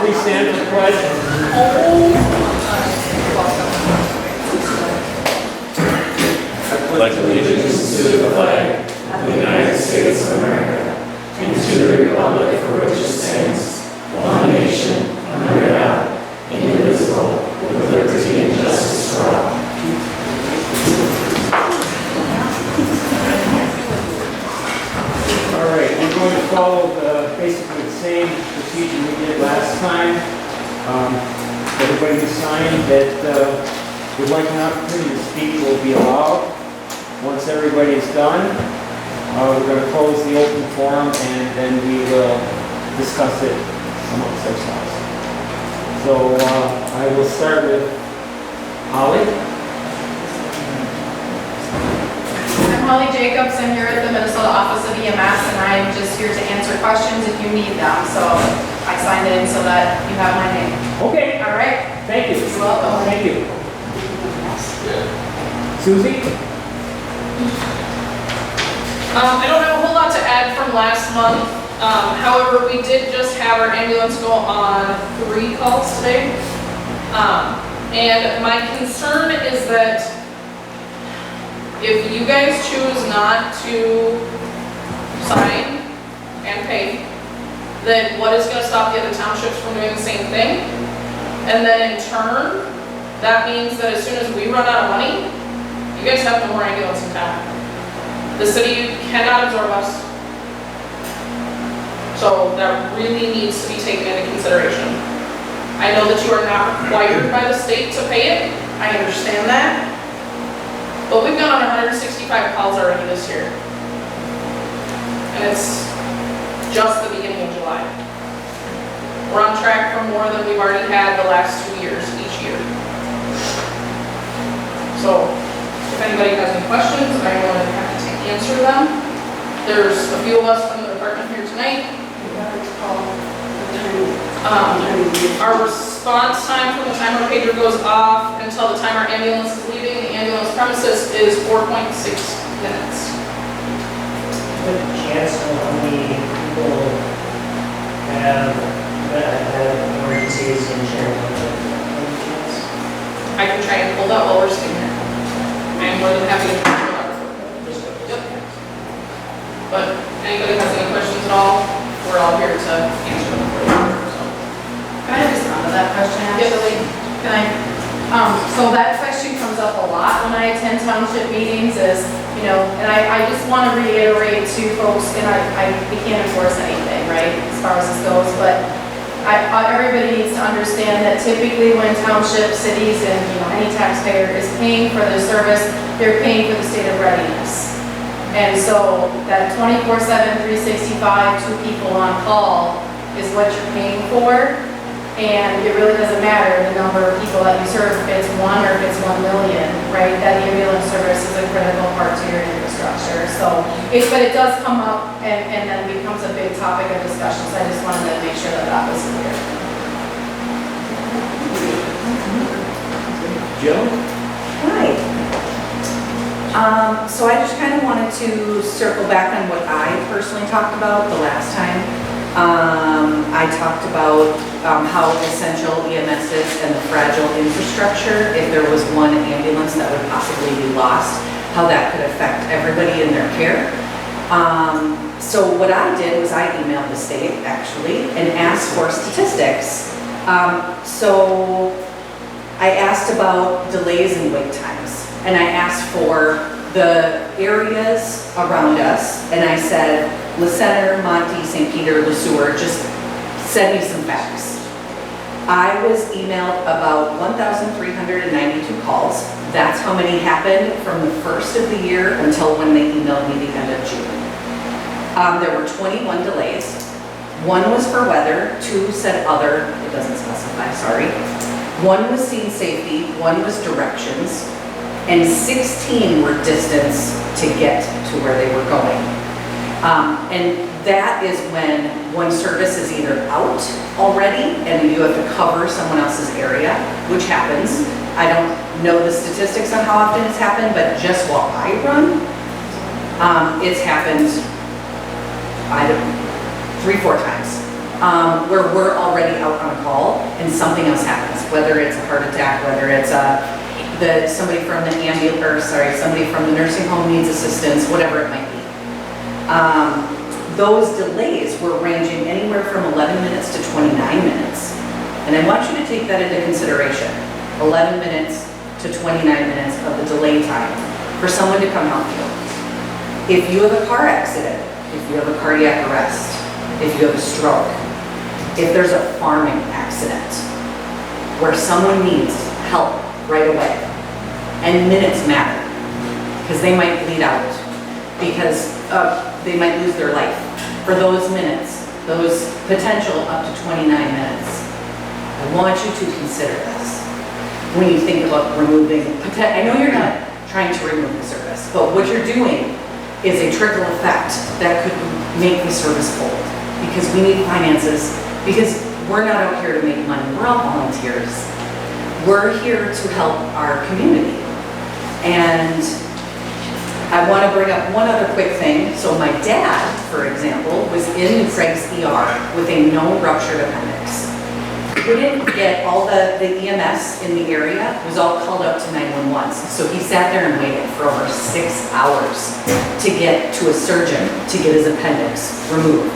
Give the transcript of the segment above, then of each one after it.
Please stand for the pledge. Pledge allegiance to the flag of the United States of America and to the republic for which it stands, one nation, under God, indivisible, with liberty and justice for all. All right, we're going to follow basically the same procedure we did last time. Everybody who signed that would like an opportunity to speak will be allowed. Once everybody is done, we're going to close the open forum and then we will discuss it amongst ourselves. So I will start with Holly. I'm Holly Jacobs. I'm here at the Minnesota Office of EMS and I'm just here to answer questions if you need them. So I signed in so that you have my name. Okay. All right. Thank you. You're welcome. Thank you. Susie? I don't have a whole lot to add from last month. However, we did just have our ambulance go on 3 calls today. And my concern is that if you guys choose not to sign and pay, then what is going to stop the other townships from doing the same thing? And then in turn, that means that as soon as we run out of money, you guys have no more ambulance in town. The city cannot absorb us. So that really needs to be taken into consideration. I know that you are not required by the state to pay it. I understand that. But we've gone on 165 calls already this year. And it's just the beginning of July. We're on track for more than we've already had the last 2 years, each year. So, if anybody has any questions, I'm more than happy to answer them. There's a few of us from the department here tonight. Our response time from the time our pager goes off until the time our ambulance is leaving the ambulance premises is 4.6 minutes. Good chance of how many people have emergencies in Sharon? I can try and pull that while we're sitting here. I'm more than happy to pull that. Yep. But anybody has any questions at all, we're all here to answer them for you. Can I respond to that question actually? Can I? So that question comes up a lot when I attend township meetings is, you know, and I just want to reiterate to folks, and we can't enforce anything, right, as far as this goes, but everybody needs to understand that typically when township, cities, and any taxpayer is paying for the service, they're paying for the state of readiness. And so that 24/7, 365, 2 people on call is what you're paying for. And it really doesn't matter the number of people that you serve, if it's 1 or if it's 1 million, right? That ambulance service is a critical part to your infrastructure. So, but it does come up and then becomes a big topic of discussion. So I just wanted to make sure that that was clear. Jill? Hi. So I just kind of wanted to circle back on what I personally talked about the last time. I talked about how essential EMS is and the fragile infrastructure. If there was one ambulance that would possibly be lost, how that could affect everybody in their care. So what I did was I emailed the state actually and asked for statistics. So I asked about delays and wait times, and I asked for the areas around us, and I said, La Center, Monty, St. Peter, Le Sueur, just send me some facts. I was emailed about 1,392 calls. That's how many happened from the first of the year until when they emailed me the end of June. There were 21 delays. 1 was for weather, 2 said other, it doesn't specify, sorry. 1 was scene safety, 1 was directions, and 16 were distance to get to where they were going. And that is when one service is either out already and you have to cover someone else's area, which happens. I don't know the statistics on how often it's happened, but just while I run, it's happened, 3-4 times. where we're already out on a call and something else happens, whether it's a heart attack, whether it's somebody from the somebody from the nursing home needs assistance, whatever it might be. Those delays were ranging anywhere from 11 minutes to 29 minutes. And I want you to take that into consideration. 11 minutes to 29 minutes of the delay time for someone to come help you. If you have a car accident, if you have a cardiac arrest, if you have a stroke, if there's a farming accident where someone needs help right away, and minutes matter, because they might bleed out, because they might lose their life. For those minutes, those potential up to 29 minutes, I want you to consider this when you think about removing, I know you're not trying to remove the service, but what you're doing is a trickle effect that could make the service hold, because we need finances, because we're not out here to make money, we're all volunteers. We're here to help our community. And I want to bring up one other quick thing. So my dad, for example, was in Craig's ER with a known ruptured appendix. Couldn't get all the EMS in the area, was all called up to 911. So he sat there and waited for over 6 hours to get to a surgeon to get his appendix removed.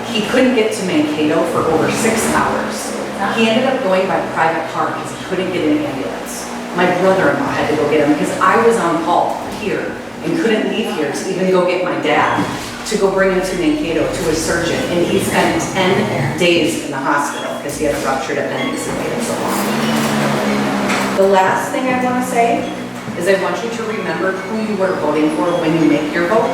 He couldn't get to Mankato for over 6 hours. He ended up going by private car because he couldn't get an ambulance. My brother-in-law had to go get him because I was on call here and couldn't leave here to even go get my dad to go bring him to Mankato to a surgeon. And he spent 10 days in the hospital because he had a ruptured appendix and waited so long. The last thing I want to say is I want you to remember who you are voting for when you make your vote.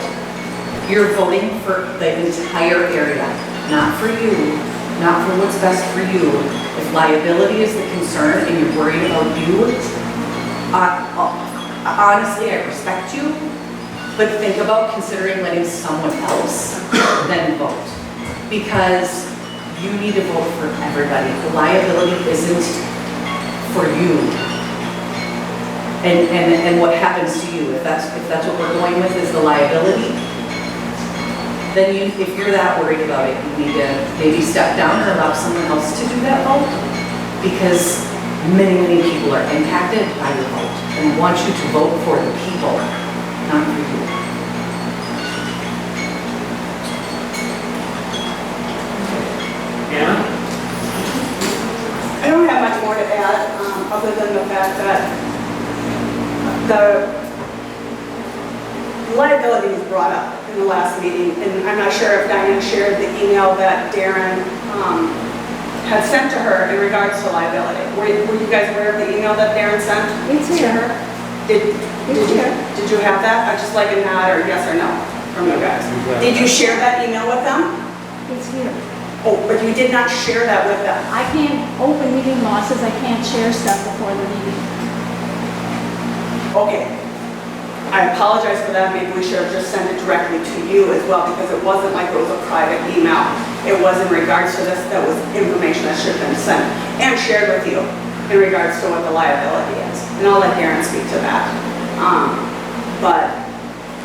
You're voting for the entire area, not for you, not for what's best for you. If liability is the concern and you're worried about you, honestly, I respect you, but think about considering letting someone else then vote. Because you need to vote for everybody. The liability isn't for you. And what happens to you, if that's what we're going with is the liability, then if you're that worried about it, you need to maybe step down or allow someone else to do that vote, because many people are impacted by your vote. And I want you to vote for the people, not for you. Anna? I don't have much more to add, other than the fact that the liability was brought up in the last meeting, and I'm not sure if Diane shared the email that Darren had sent to her in regards to liability. Were you guys aware of the email that Darren sent? It's here. Did you have that? I'd just like a nod or yes or no from you guys. Did you share that email with them? It's here. Oh, but you did not share that with them. I can't, open meeting law says I can't share stuff before the meeting. Okay. I apologize for that. Maybe we should have just sent it directly to you as well, because it wasn't like it was a private email. It was in regards to this, that was information that should have been sent and shared with you in regards to what the liability is. And I'll let Darren speak to that. But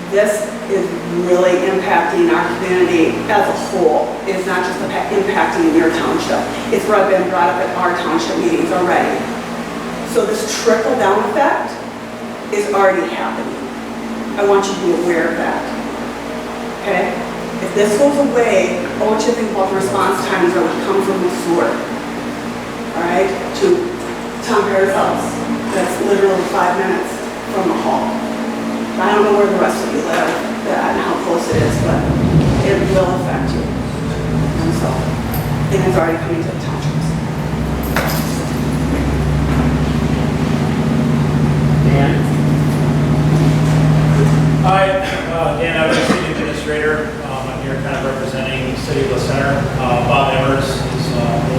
this is really impacting our community as a whole. It's not just impacting your township. It's been brought up at our township meetings already. So this trickle-down effect is already happening. I want you to be aware of that, okay? If this goes away, I want you to think about the response times that would come from the sewer, all right, to Tom Perry's house. That's literally 5 minutes from the hall. I don't know where the rest of you live and how close it is, but it will affect you. And so, and it's already coming to the townships. Dan? Hi, Dan, I'm the city administrator. I'm here kind of representing the city of La Center. Bob Evers is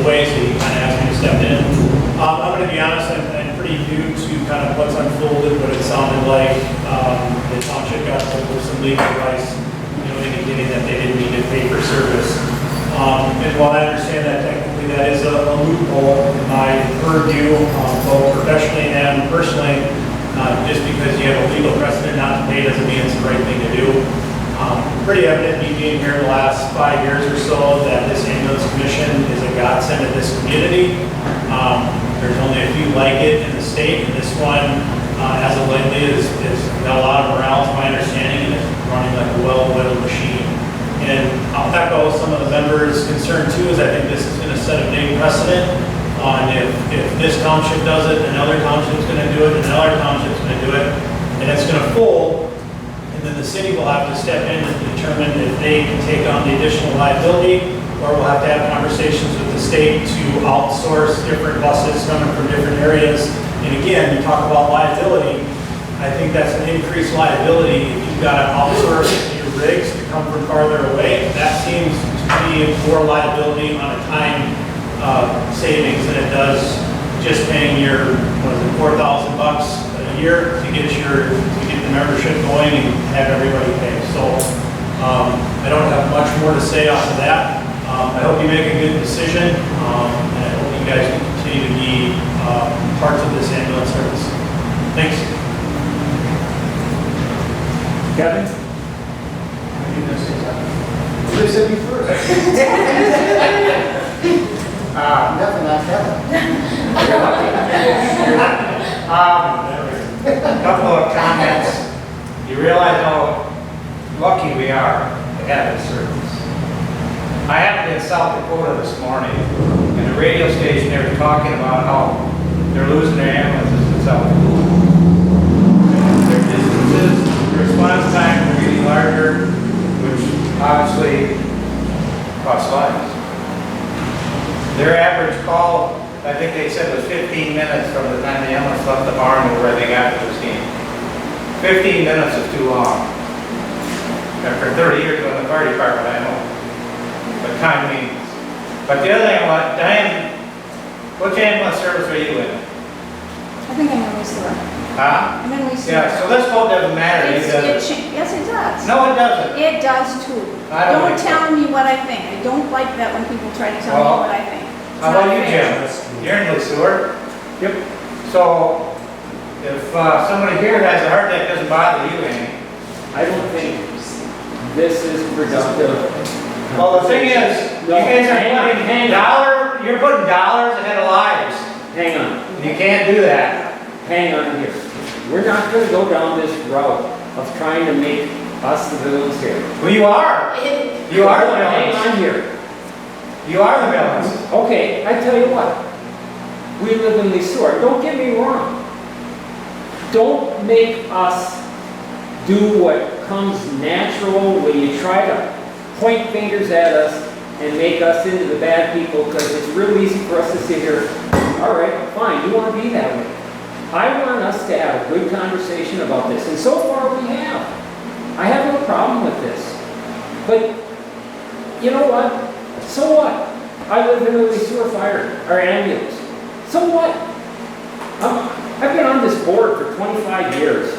away, so he kind of asked me to step in. I'm going to be honest, I'm pretty new to kind of what's unfolded, but it sounded like the township got some legal advice, indicating that they didn't need to pay for service. And while I understand that technically that is a loophole in my purview, both professionally and personally, just because you have a legal precedent not to pay doesn't mean it's the right thing to do. Pretty evident me being here the last 5 years or so that this ambulance commission this community. There's only a few like it in the state, and this one, as of lately, is got a lot of morale, to my understanding, and is running like a well-oiled machine. And I'll echo some of the members' concern too, is I think this is going to set a big precedent on if this township does it, another township's going to do it, and another township's going to do it, and it's going to fold, and then the city will have to step in and determine if they can take on the additional liability, or we'll have to have conversations with the state to outsource different buses coming from different areas. And again, you talk about liability, I think that's an increased liability if you've got to outsource your rigs to come from farther away. That seems to be more liability on a time savings than it does just paying your, what is it, $4,000 a year to get the membership going and have everybody pay. So I don't have much more to say off of that. I hope you make a good decision, and I hope you guys can continue to be parts of this ambulance service. Thanks. Kevin? They said me first. Nothing, not Kevin. A couple of comments. You realize how lucky we are to have this service. I happened in South Dakota this morning, and the radio station, they were talking about how they're losing their ambulances in South Dakota. Their distances, the response time are getting larger, which obviously costs lives. Their average call, I think they said, was 15 minutes from the time the ambulance left the barn to where they got to the scene. 15 minutes is too long. After 30 years in the fire department, I know. But time means. But the other thing I want, Diane, which ambulance service are you in? I think I'm in Whistler. Huh? I'm in Whistler. Yeah, so this vote doesn't matter, It's- does it? Yes, it does. No, it doesn't. It does too. I don't Don't think so. tell me what I think. I don't like that when people try to tell me Well, what I think. It's How not about you, fair. Jim? You're in the sewer. Yep. So, if somebody here has a heart attack, doesn't bother you any. I don't think this is productive. Well, the thing is, you No, guys are hang on, putting you're putting dollars ahead of lives. Hang on, You can't do that. hang on here. We're not gonna go down this route of trying to make us the villains here. Well, you are. You are the Hang villains. on here. You are the villains. Okay, I tell you what. We live in the sewer. Don't get me wrong. Don't make us do what comes natural when you try to point fingers at us and make us into the bad people, because it's real easy for us to sit here, all right, fine, you want to be that way. I want us to have a good conversation about this, and so far we have. I have no problem with this. But, you know what? So what? I live in a sewer fire, or ambulance. So what? I've been on this board for 25 years.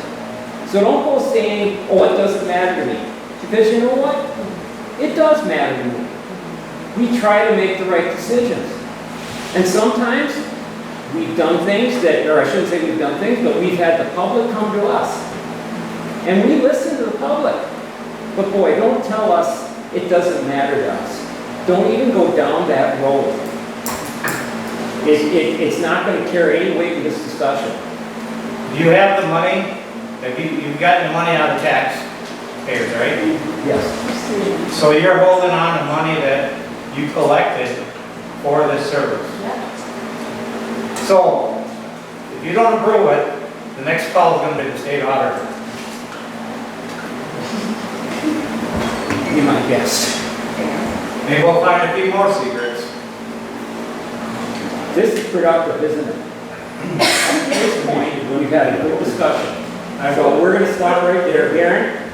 So don't go saying, oh, it doesn't matter to me. Because you know what? It does matter to me. We try to make the right decisions. And sometimes we've done things that, or I shouldn't say we've done things, but we've had the public come to us. And we listen to the public. But boy, don't tell us it doesn't matter to us. Don't even go down that road. It's not going to carry any weight in this discussion. Do you have the money? You've gotten the money out of taxpayers, right? Yes. So you're holding on to money that you collected for this service. So, if you don't approve it, the next call is going to be the state auditor. Be my guest. Maybe we'll find a few more secrets. This is productive, isn't it? Up to this point, we've had a good discussion. So we're going to stop right there. Darren?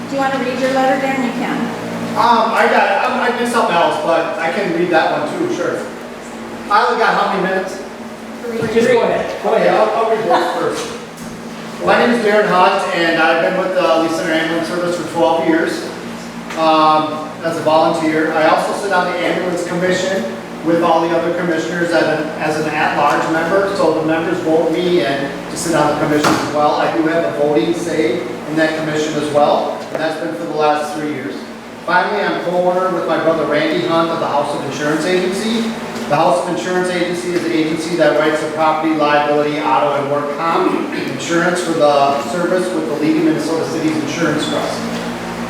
Do you want to read your letter, Darren? You can. I missed something else, but I can read that one too, sure. I only got how many minutes? Just go ahead. Go Okay, ahead. I'll read this first. My name is Darren Hodge, and I've been with the Lee Center Ambulance Service for 12 years as a volunteer. I also sit on the ambulance commission with all the other commissioners as an at-large member, so the members vote me in to sit on the commission as well. I do have a voting say in that commission as well, and that's been for the last 3 years. Finally, I'm co-owner with my brother Randy Hunt of the House of Insurance Agency. The House of Insurance Agency is the agency that writes the property, liability, auto, and work comp insurance for the service with the League of Minnesota Cities Insurance Trust.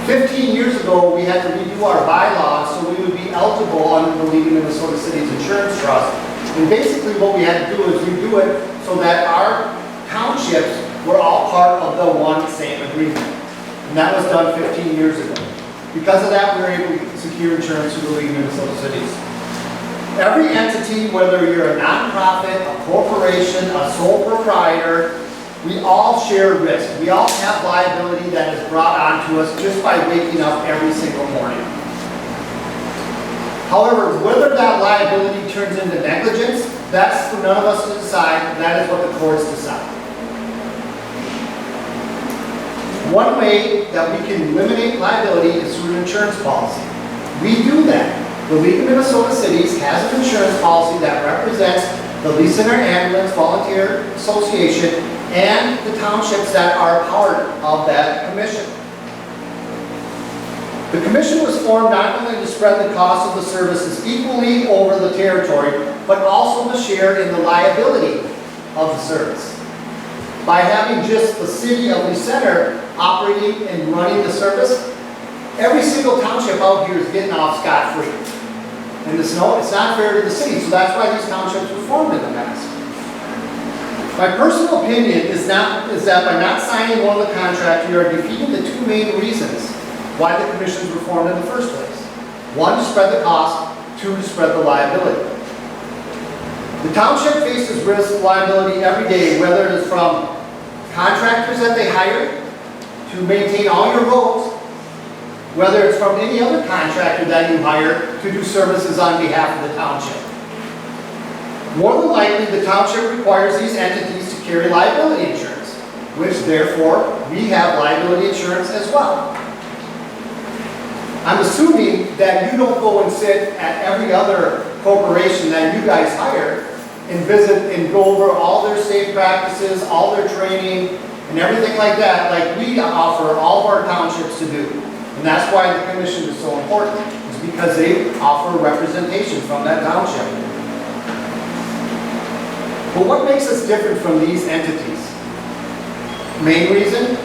15 years ago, we had to redo our bylaws so we would be eligible under the League of Minnesota Cities Insurance Trust. And basically what we had to do is redo it so that our townships were all part of the one same agreement. And that was done 15 years ago. Because of that, we were able to secure insurance through the League of Minnesota Cities. Every entity, whether you're a nonprofit, a corporation, a sole proprietor, we all share risk. We all have liability that is brought onto us just by waking up every single morning. However, whether that liability turns into negligence, that's for none of us to decide. That is what the courts decide. One way that we can eliminate liability is through an insurance policy. We do that. The League of Minnesota Cities has an insurance policy that represents the Lee Center Ambulance Volunteer Association and the townships that are part of that commission. The commission was formed not only to spread the cost of the services equally over the territory, but also to share in the liability of the service. By having just the city of Lee Center operating and running the service, every single township out here is getting off scot-free. And it's not fair to the city, so that's why these townships were formed in the past. My personal opinion is that by not signing one of the contracts, we are defeating the two main reasons why the commissions were formed in the first place. One, to spread the cost, two, to spread the liability. The township faces risk and liability every day, whether it is from contractors that they hire to maintain all your roads, whether it's from any other contractor that you hire to do services on behalf of the township. More than likely, the township requires these entities to carry liability insurance, which therefore we have liability insurance as well. I'm assuming that you don't go and sit at every other corporation that you guys hire and visit and go over all their safe practices, all their training, and everything like that, like we offer all of our townships to do. And that's why the commission is so important, is because they offer representation from that township. But what makes us different from these entities? Main reason,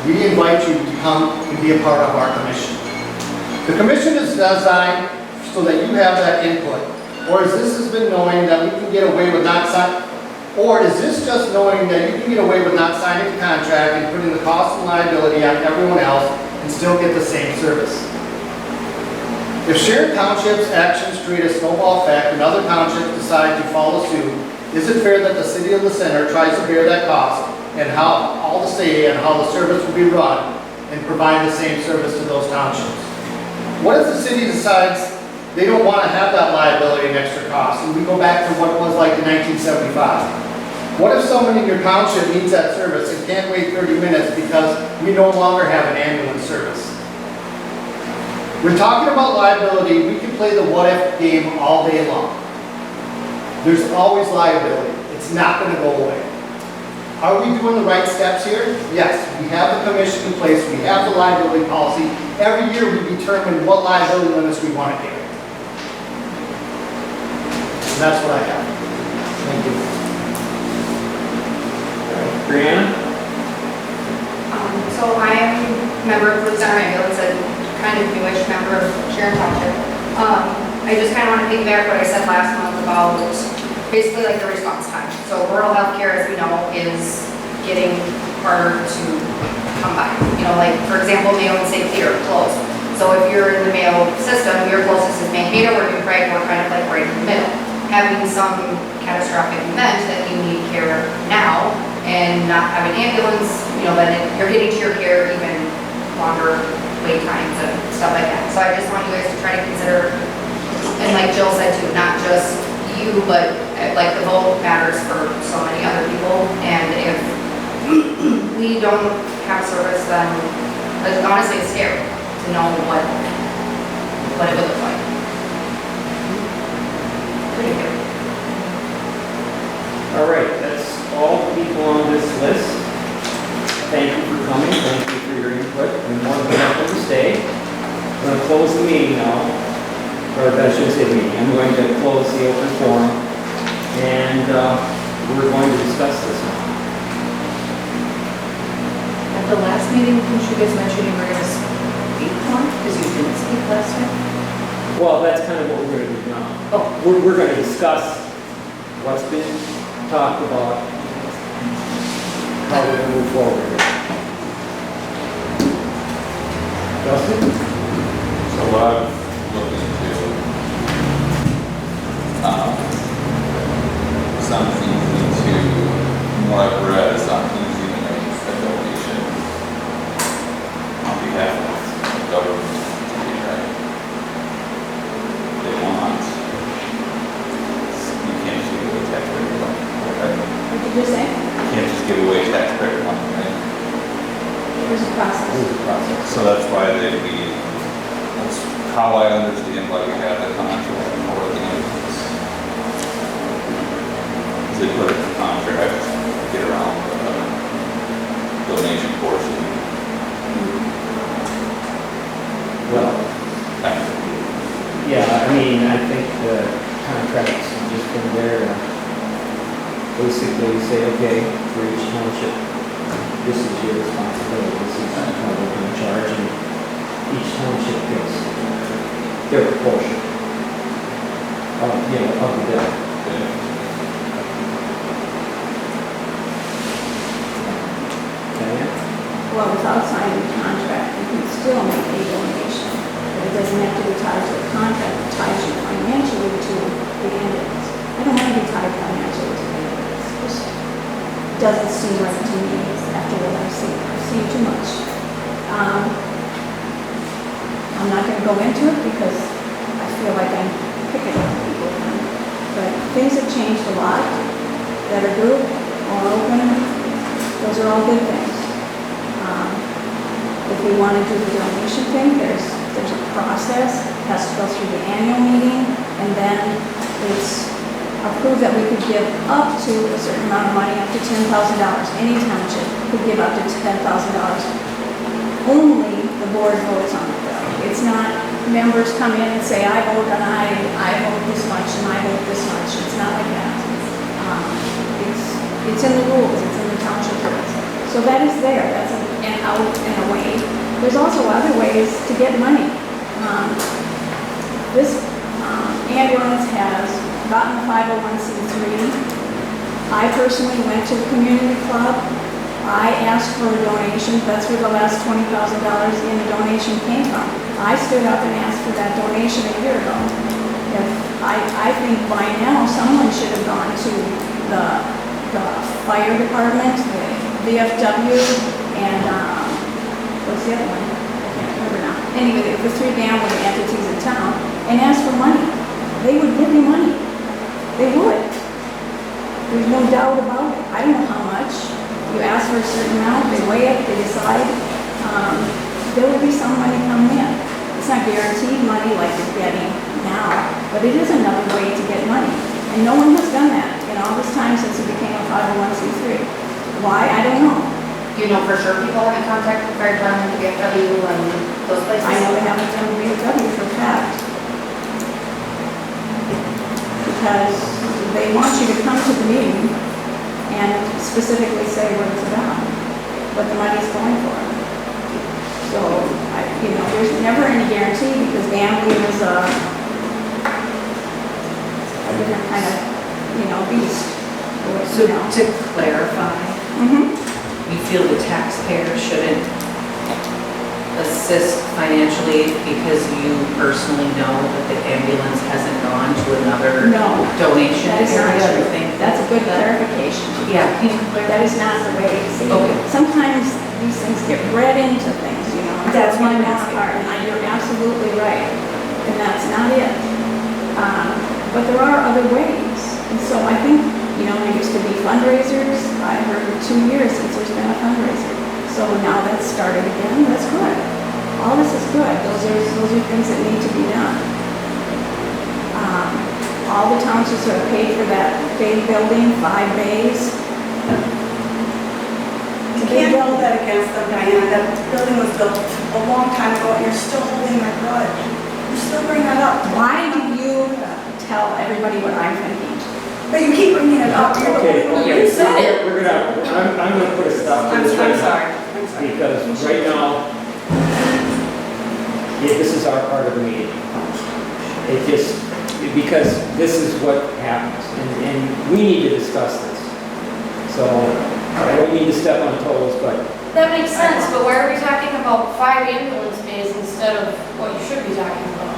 we invite you to come and be a part of our commission. The commission is designed so that you have that input. Or is this has been knowing that we can get away with not signing, or is this just knowing that you can get away with not signing the contract and putting the cost and liability on everyone else and still get the same service? If Sharon Township's actions create a snowball effect and other townships decide to follow suit, is it fair that the city of the center tries to bear that cost and how all the say and how the service will be run and provide the same service to those townships? What if the city decides they don't want to have that liability and extra cost, and we go back to what it was like in 1975? What if someone in your township needs that service and can't wait 30 minutes because we no longer have an ambulance service? We're talking about liability. We can play the what if game all day long. There's always liability. It's not going to go away. Are we doing the right steps here? Yes, we have the commission in place. We have the liability policy. Every year we determine what liability limits we want to carry. And that's what I have. Thank you. Brianna? So I am a member of Lee Center Ambulance and kind of newish member of Sharon Township. I just kind of want to piggyback what I said last month about basically like the response time. So rural healthcare, as we know, is getting harder to come by. You know, like for example, Mayo and St. Peter are closed. So if you're in the Mayo system, your closest is Mankato or New Prague, we're kind of like right in the middle. Having some catastrophic event that you need care now and not have an ambulance, you know, then you're getting to your care even longer wait times and stuff like that. So I just want you guys to try to consider, and like Jill said too, not just you, but like the vote matters for so many other people. And if we don't have service, then honestly it's scary to know what it would look like. All right, that's all the people on this list. Thank you for coming. Thank you for your input. You're more than welcome to stay. I'm going to close city meeting. I'm going to close the open forum, and we're going to discuss this now. At the last meeting, didn't you guys mention you were gonna speak more, because you didn't speak last time? Well, that's kind of what we're going to do now. Oh. We're going to discuss what's been talked about, how we're going to move forward. Justin? So what I'm looking into, sounds easy to, from what I've read, it's not easy to make a donation on behalf of the government, right? They want, you can't just give away taxpayer money, right? What did you say? You can't just give away taxpayer money, right? There's a process. So that's why that's how I understand why we have the contract for the ambulance. Because they put it in the contract to get around the donation portion. Well, Kind of. yeah, I mean, I think the contracts have just been there to basically say, okay, for each township, this is your responsibility, this is how we're going to charge, and each township gets their proportion of, of the bill. Diane? Well, without signing the contract, you can still make a donation. But it doesn't have to be tied to a contract, it ties you financially to the ambulance. I don't want to be tied financially to the ambulance. It just doesn't seem right to me after what I've seen. I've seen too much. I'm not going to go into it because I feel like I'm picking on people. But things have changed a lot. Better group, more open, those are all good things. If we want to do the donation thing, there's a process, it has to go through the annual meeting, and then it's approved that we could give up to a certain amount of money, up to $10,000. Any township could give up to $10,000. Only the board votes on it though. It's not members come in and say, I vote and I vote this much and I vote this much. It's not like that. It's in the rules, it's in the township rules. So that is there, that's an out and a way. There's also other ways to get money. This ambulance has gotten a 501c3. I personally went to the community club. I asked for a donation. That's where the last $20,000 in the donation came from. I stood up and asked for that donation a year ago. I think by now someone should have gone to the fire department, the VFW, and what's the other one? I can't remember now. Anyway, the three gambling entities in town, and asked for money. They would give me money. They would. There's no doubt about it. I don't know how much. You ask for a certain amount, they weigh it, they decide. There will be some money coming in. It's not guaranteed money like you're getting now, but it is another way to get money. And no one has done that in all this time since it became a 501c3. Why? I don't know. You know for sure people haven't contacted the fire department, the VFW, and those places? I know they haven't done the VFW for a fact. Because they want you to come to the meeting and specifically say what it's about, what the money's going for. So, there's never any guarantee because gambling is a different kind of, beast. So to clarify, you feel the taxpayer shouldn't assist financially because you personally know that the ambulance hasn't gone to another No. donation That is not area? true. That's a good clarification. Yeah, can you That is not the way. See, Okay. sometimes these things get read into things, and That's what I'm my asking. part, and you're absolutely right, and that's not it. But there are other ways, and so I think, there used to be fundraisers. I heard 2 years since there's been a fundraiser. So now that's started again, that's good. All this is good, those are things that need to be done. All the townships are paid for that big building, 5 bays. You can't hold that against them, Diana. That building was built a long time ago, and you're still holding their grudge. You still bring that up. Why do you tell everybody what I'm thinking? But you keep bringing it up. You're the Okay, one who okay, said it. we're gonna, I'm gonna put a stop to I'm this right now. sorry. I'm sorry. Because right now, this is our part of the meeting. It just, because this is what happens, and we need to discuss this. So, I don't mean to step on toes, but That makes sense, but why are we talking about 5 ambulance bays instead of what you should be talking about?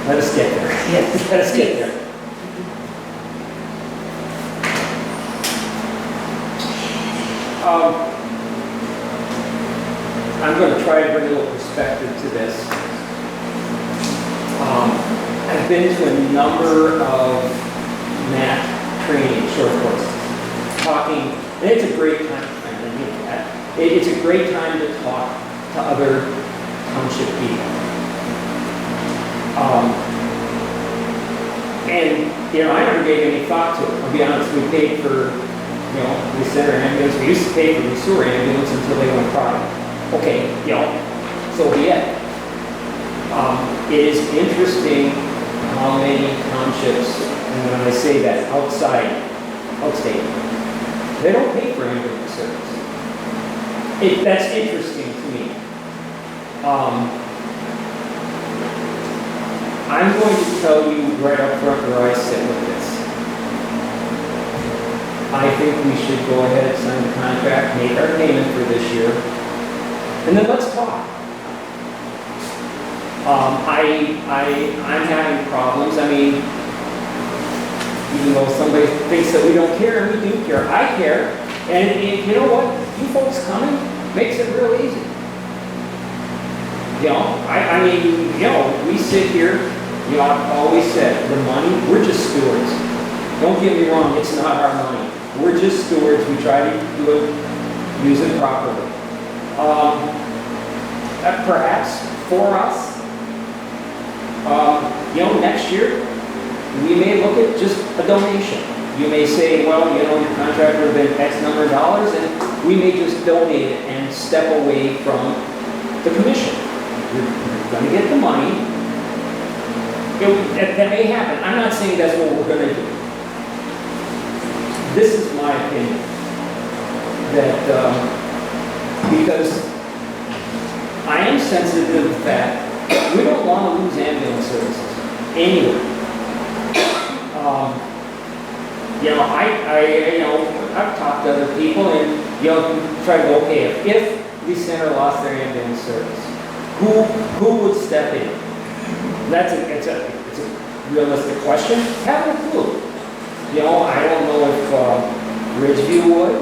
let us get there. Yes. Let us get there. I'm going to try to bring a little perspective to this. I've been to a number of MAT training short courses, talking, and it's a great time. It's a great time to talk to other township people. And, you know, I never gave any thought to it. I'll be honest, we paid for, you know, we sent our ambulance, we used to pay for the sewer ambulance until they went private. Okay, you know, so be it. It is interesting how many townships, and when I say that, outstate, they don't pay for ambulance service. That's interesting to me. I'm going to tell you right up front where I sit with this. I think we should go ahead, sign the contract, make our payment for this year, and then let's talk. I'm having problems. I mean, even though somebody thinks that we don't care, and we do care. I care, and you know what? You folks coming makes it real easy. You know, I mean, you know, we sit here, you know, I've always said, the money, we're just stewards. Don't get me wrong, it's not our money. We're just stewards. We try to do it, use it properly. Perhaps for us, you know, next year, we may look at just a donation. You may say, well, you know, your contract would have been X number of dollars, and we may just donate it and step away from the commission. You're going to get the money. That may happen. I'm not saying that's what we're going to do. This is my opinion. That, because I am sensitive to the fact we don't want to lose ambulance services anywhere. You know, I've talked to other people, and you know, try to go, okay, if Lee Center lost their ambulance service, who would step in? It's a realistic question. Have a clue. You know, I don't know if Ridgeview would.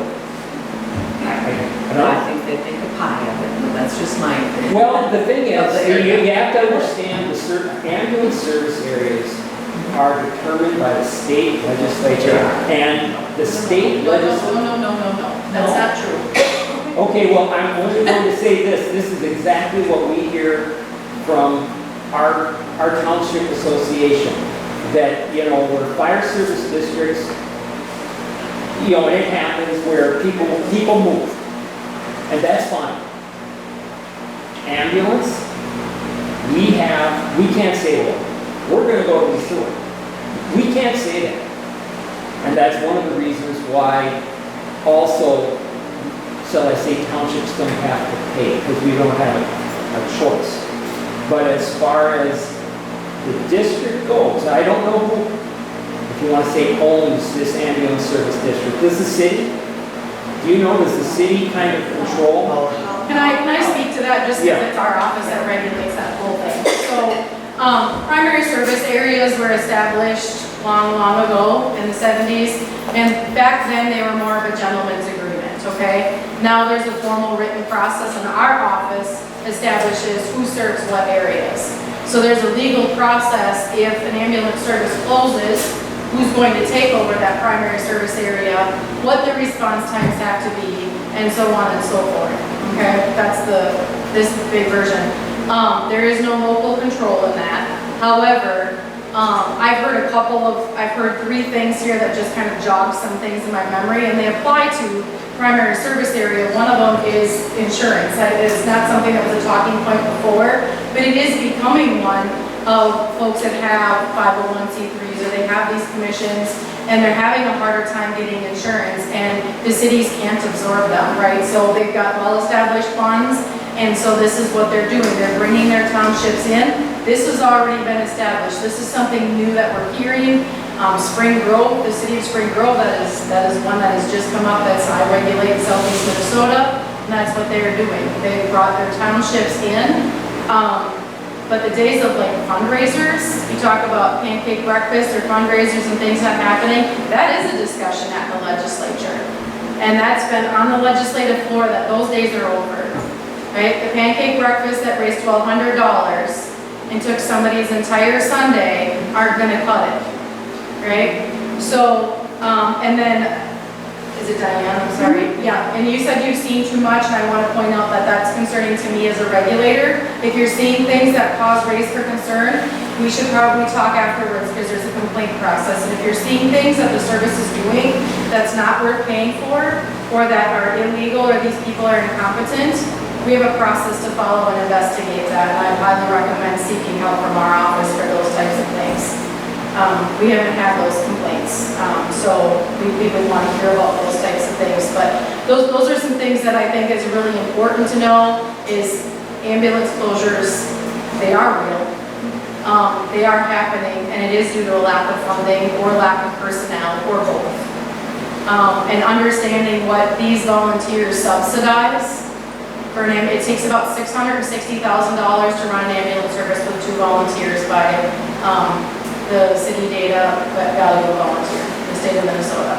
I think they make a pie of it, but that's just my opinion. Well, the thing is, you have to understand the certain ambulance service areas are determined by the state legislature, and the state legislature. No, that's not true. Okay, well, I'm only going to say this. This is exactly what we hear from our township association. That, you know, where fire service districts, you know, it happens where people move. And that's fine. Ambulance, we can't say, well, we're going to go to the sewer. We can't say that. And that's one of the reasons why also, shall I say, townships don't have to pay, because we don't have a choice. But as far as the district goes, I don't know who, if you want to say owns this ambulance service district. Does the city? Do you know, does the city kind of control? Can I speak to that, just because it's our office that regulates that whole thing? So, primary service areas were established long ago in the 70s, and back then they were more of a gentleman's agreement, okay? Now there's a formal written process, and our office establishes who serves what areas. So there's a legal process. If an ambulance service closes, who's going to take over that primary service area, what the response times have to be, and so on and so forth. Okay, that's this big version. There is no local control in that. However, I've heard 3 things here that just kind of jog some things in my memory, and they apply to primary service area. One of them is insurance. It's not something that was a talking point before, but it is becoming one of folks that have 501c3s or they have these commissions and they're having a harder time getting insurance and the cities can't absorb them, right? So they've got well-established funds and so this is what they're doing. They're bringing their townships in. This has already been established. This is something new that we're hearing. Spring Grove, the city of Spring Grove, that is one that has just come up. That's I regulate Southeast Minnesota, and that's what they're doing. They brought their townships in. But the days of like fundraisers, you talk about pancake breakfast or fundraisers and things not happening, that is a discussion at the legislature. And that's been on the legislative floor that those days are over. Right? The pancake breakfast that raised $1,200 and took somebody's entire Sunday aren't gonna cut it. Right? So, and then, is it Diane? I'm sorry. Yeah, and you said you've seen too much, and I want to point out that that's concerning to me as a regulator. If you're seeing things that cause raise for concern, we should probably talk afterwards because there's a complaint process. And if you're seeing things that the service is doing that's not worth paying for, or that are illegal, or these people are incompetent, we have a process to follow and investigate that. And I highly recommend seeking help from our office for those types of things. We haven't had those complaints, so we would want to hear about those types of things. But those are some things that I think is really important to know is ambulance closures, they are real. They are happening, and it is due to a lack of funding or lack of personnel or both. And understanding what these volunteers subsidize. It takes about $660,000 to run an ambulance service with 2 volunteers by the city data value of volunteer in the state of Minnesota.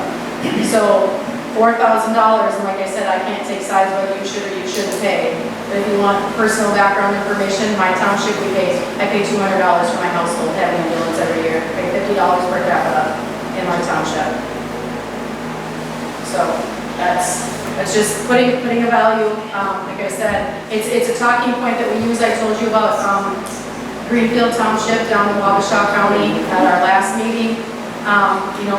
So $4,000, and like I said, I can't take sides whether you should or you shouldn't pay. But if you want personal background information, my township, I pay $200 for my household to have an ambulance every year. I pay $50 per capita in my township. So that's just putting a value, like I said, it's a talking point that we use. I told you about Greenfield Township down in Wabasha County at our last meeting.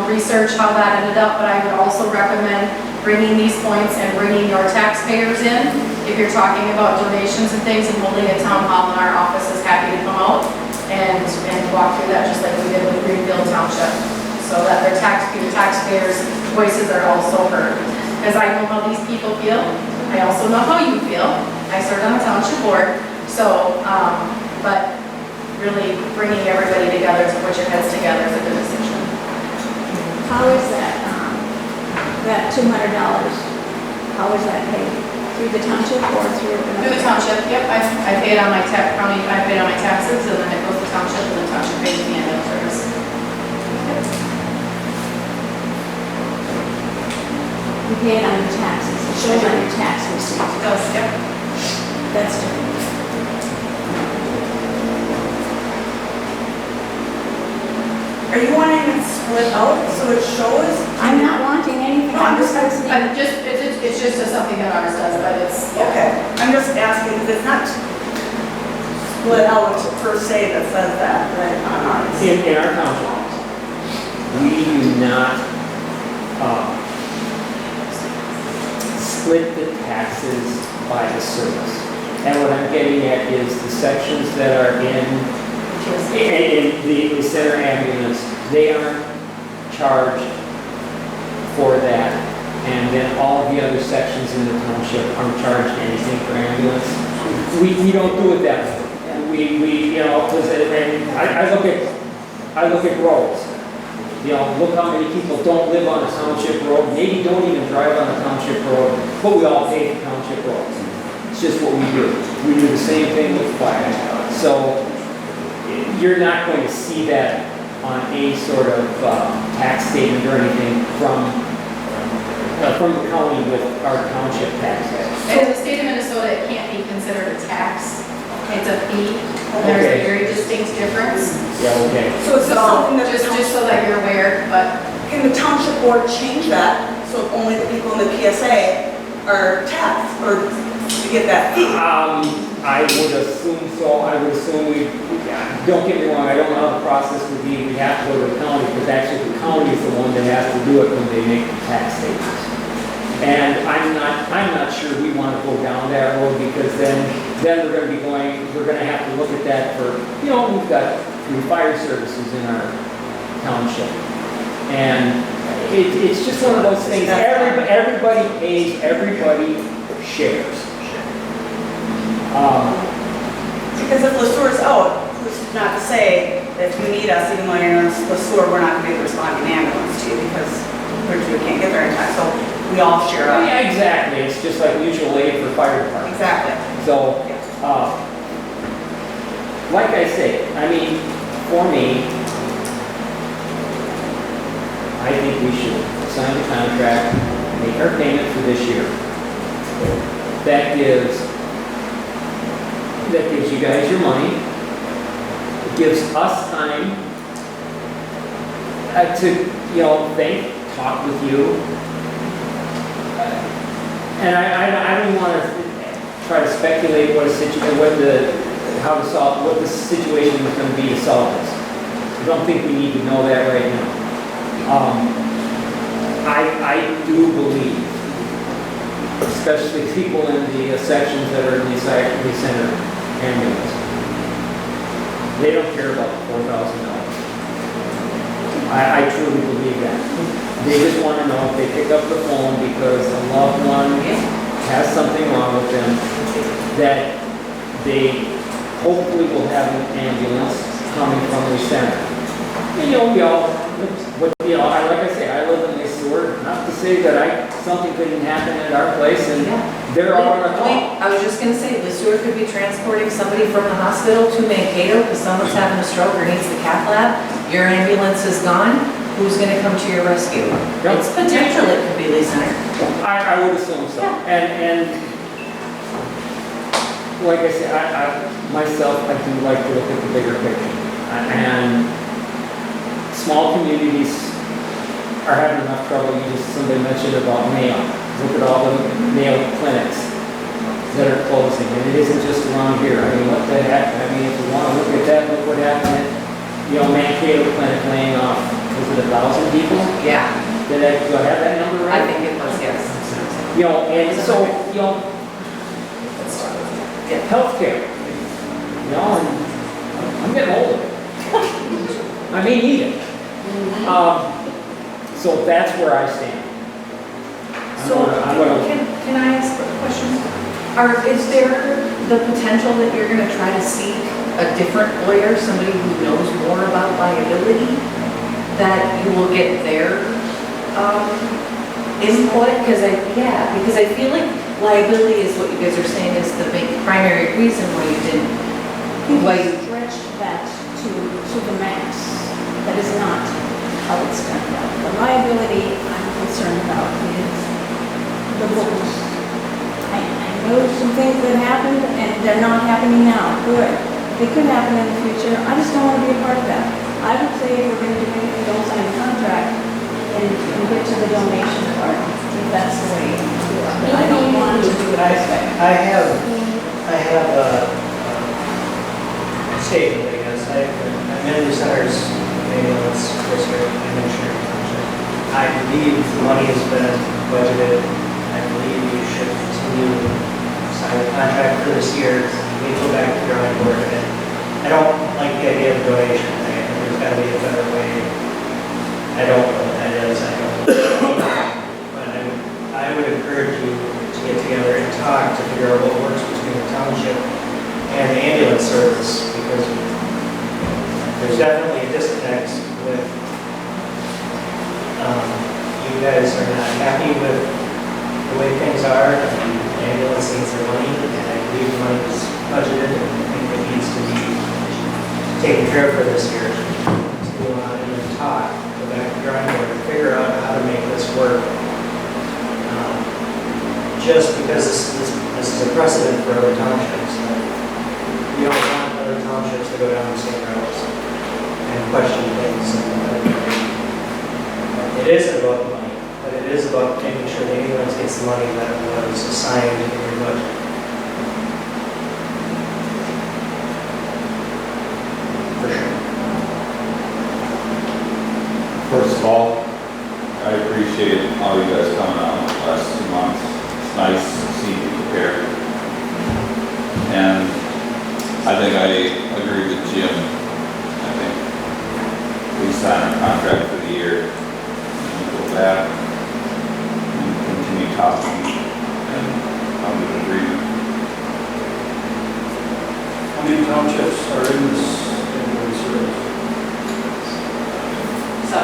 Research how that ended up, but I would also recommend bringing these points and bringing your taxpayers in. If you're talking about donations and things and holding a town hall, and our office is happy to come out and walk through that just like we did with Greenfield Township, so that their taxpayers' voices are also heard. Because I know how these people feel. I also know how you feel. I served on the township board, so, but really bringing everybody together to put your heads together is a good decision. How is that, that $200, how is that paid? Through the township or through? Through the township, yep. I pay it on my county, I pay it on my taxes, and then it goes to the township, and the township pays the ambulance service. You pay it on your taxes, it shows on your tax receipt. It does, yep. That's different. Are you wanting it split out so it shows? I'm not wanting anything, No, I'm I'm just just asking. It's just something that ours does, but it's, yeah. Okay, I'm just asking, because it's not split out per se that says that, right, on ours. In our township, we do not split the taxes by the service. And what I'm getting at is the sections that are in the center ambulance, they aren't charged for that. And then all of the other sections in the township aren't charged anything for ambulance. We don't do it that way. We because I look at roads. Look how many people don't live on a township road, maybe don't even drive on a township road, but we all pay for township roads. It's just what we do. We do the same thing with fire. So you're not going to see that on any sort of tax statement or anything from the county with our township taxes. In the state of Minnesota, it can't be considered a tax. It's a fee. There's a very distinct difference. Yeah, okay. So is this something that just so that you're aware, but can the township board change that so only the people in the PSA are taxed or to get that fee? I would assume so. I would assume don't get me wrong, I don't know how the process would be. We have to go to the county because actually the county is the one that has to do it when they make the tax statements. And I'm not sure we want to go down that road because then we're going to be we're going to have to look at that for, we've got 3 fire services in our township. And it's just one of those things, everybody pays, everybody shares. Because if LaSeur's out, who's not to say that if you need us, even though you're in LaSeur, we're not gonna be able to respond in ambulance to you because we can't get there in time, so we all share up. Yeah, exactly, it's just like mutual aid for fire department. Exactly. So, like I say, I mean, for me, I think we should sign the contract, make our payment for this year. That gives you guys your money. It gives us time to, talk with you. And I don't want to try to speculate what the situation is going to be to solve this. I don't think we need to know that right now. I do believe, especially people in the sections that are in the center ambulance, they don't care about the $4,000. I truly believe that. They just want to know if they pick up the phone because a loved one has something wrong with them, that they hopefully will have an ambulance coming from the center. And like I say, I live in LaSeur, not to say that something couldn't happen at our place, and they're all on a call. I was just gonna say, LaSeur could be transporting somebody from the hospital to Mankato because someone's having a stroke or needs the cath lab. Your ambulance is gone. Who's gonna come to your rescue? It's potential it could be Lee Center. I would assume so. And like I said, myself, I do like to look at the bigger picture. And small communities are having enough trouble. Somebody mentioned about Mayo. Look at all the Mayo clinics that are closing. And it isn't just around here. I mean, what the heck? I mean, if you want to look at that, look what happened at, Mankato clinic laying off, was it 1,000 people? Yeah. Do I have that number right? I think it was, yes. And so, healthcare, and I'm getting older. I may need it. So that's where I stand. Can I ask a question? Is there the potential that you're gonna try to seek a different lawyer, somebody who knows more about liability, that you will get their input? Because I feel like liability is what you guys are saying is the big primary reason why you didn't, Stretch that to the max. That is not how it's done. The liability I'm concerned about is the books. I know some things that happened and they're not happening now. Good. They could happen in the future. I just don't want to be a part of that. I would say if we're going to do anything, don't sign a contract and get to the donation part, if that's the way you do it. But I don't want to do what I say. I have a statement, I guess. I'm in the center's ambulance district, I'm in Sharon Township. I believe the money has been budgeted. I believe you should continue to sign a contract for this year. We go back to the drawing board. And I don't like the idea of donation. I think there's got to be a better way. I don't know what that is. I don't know. But I would encourage you to get together and talk to figure out what works between the township and the ambulance service, because there's definitely a disconnect with you guys are not happy with the way things are, and the ambulance needs their money, and I believe the money is budgeted, and I think it needs to be taken care of for this year. To go on and talk, go back to the drawing board, and figure out how to make this work. Just because this is a precedent for other townships. We don't want other townships to go down the same roads and question things. It isn't about the money, but it is about making sure the ambulance gets the money that was assigned in your budget. For sure. First of all, I appreciate all you guys coming out. last 2 months. It's nice to see people care. And I think I agree with Jim. I think we sign our contract for the year and we go back and continue talking and come to an agreement. How many townships are in this service? 7.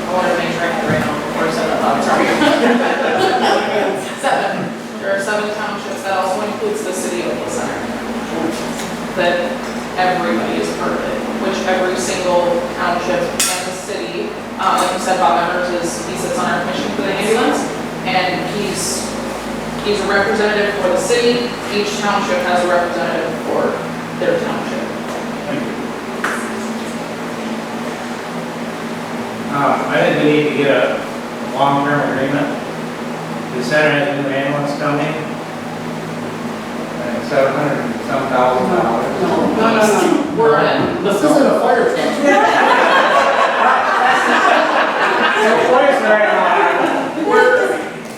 I wanted to make sure I had it right now before I said that loud, sorry. 7. There are 7 townships. That also includes the city of Lee Center. That everybody is part of it, which every single township and the city, like you said, Bob Emmers he sits on our commission for the ambulance, and he's a representative for the city. Each township has a representative for their township. I think we need to get a long-term agreement. The center has a new ambulance coming. $700 and some thousand dollars. No. We're in. This isn't a fire truck.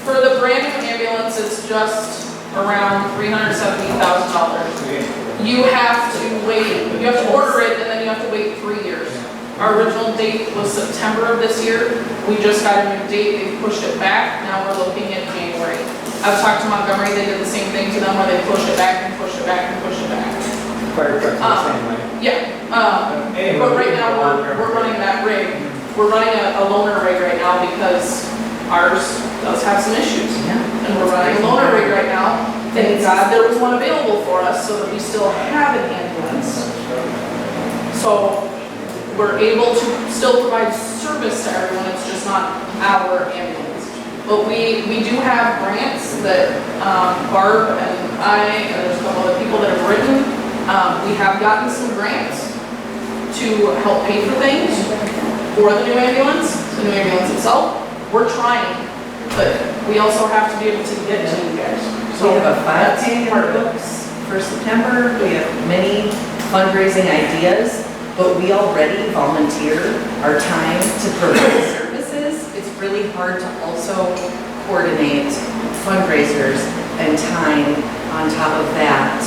For the brand new ambulance, it's just around $370,000. You have to wait, you have to order it and then you have to wait 3 years. Our original date was September of this year. We just got a new date, they pushed it back, now we're looking at January. I've talked to Montgomery, they did the same thing to them where they pushed it back and pushed it back and pushed it back. Fire trucks are the same way. Yeah, but right now we're running that rig. We're running a loaner rig right now because ours does have some issues. And we're running a loaner rig right now. Thank God there was one available for us so that we still have an ambulance. So we're able to still provide service to everyone, it's just not our ambulance. But we do have grants that Barb and I, and there's a couple other people that have written, we have gotten some grants to help pay for things for the new ambulance itself. We're trying, but we also have to be able to get to you guys. So we have a that's 5K in part the of it. books for September. We have many fundraising ideas, but we already volunteer our time to provide services. It's really hard to also coordinate fundraisers and time on top of that.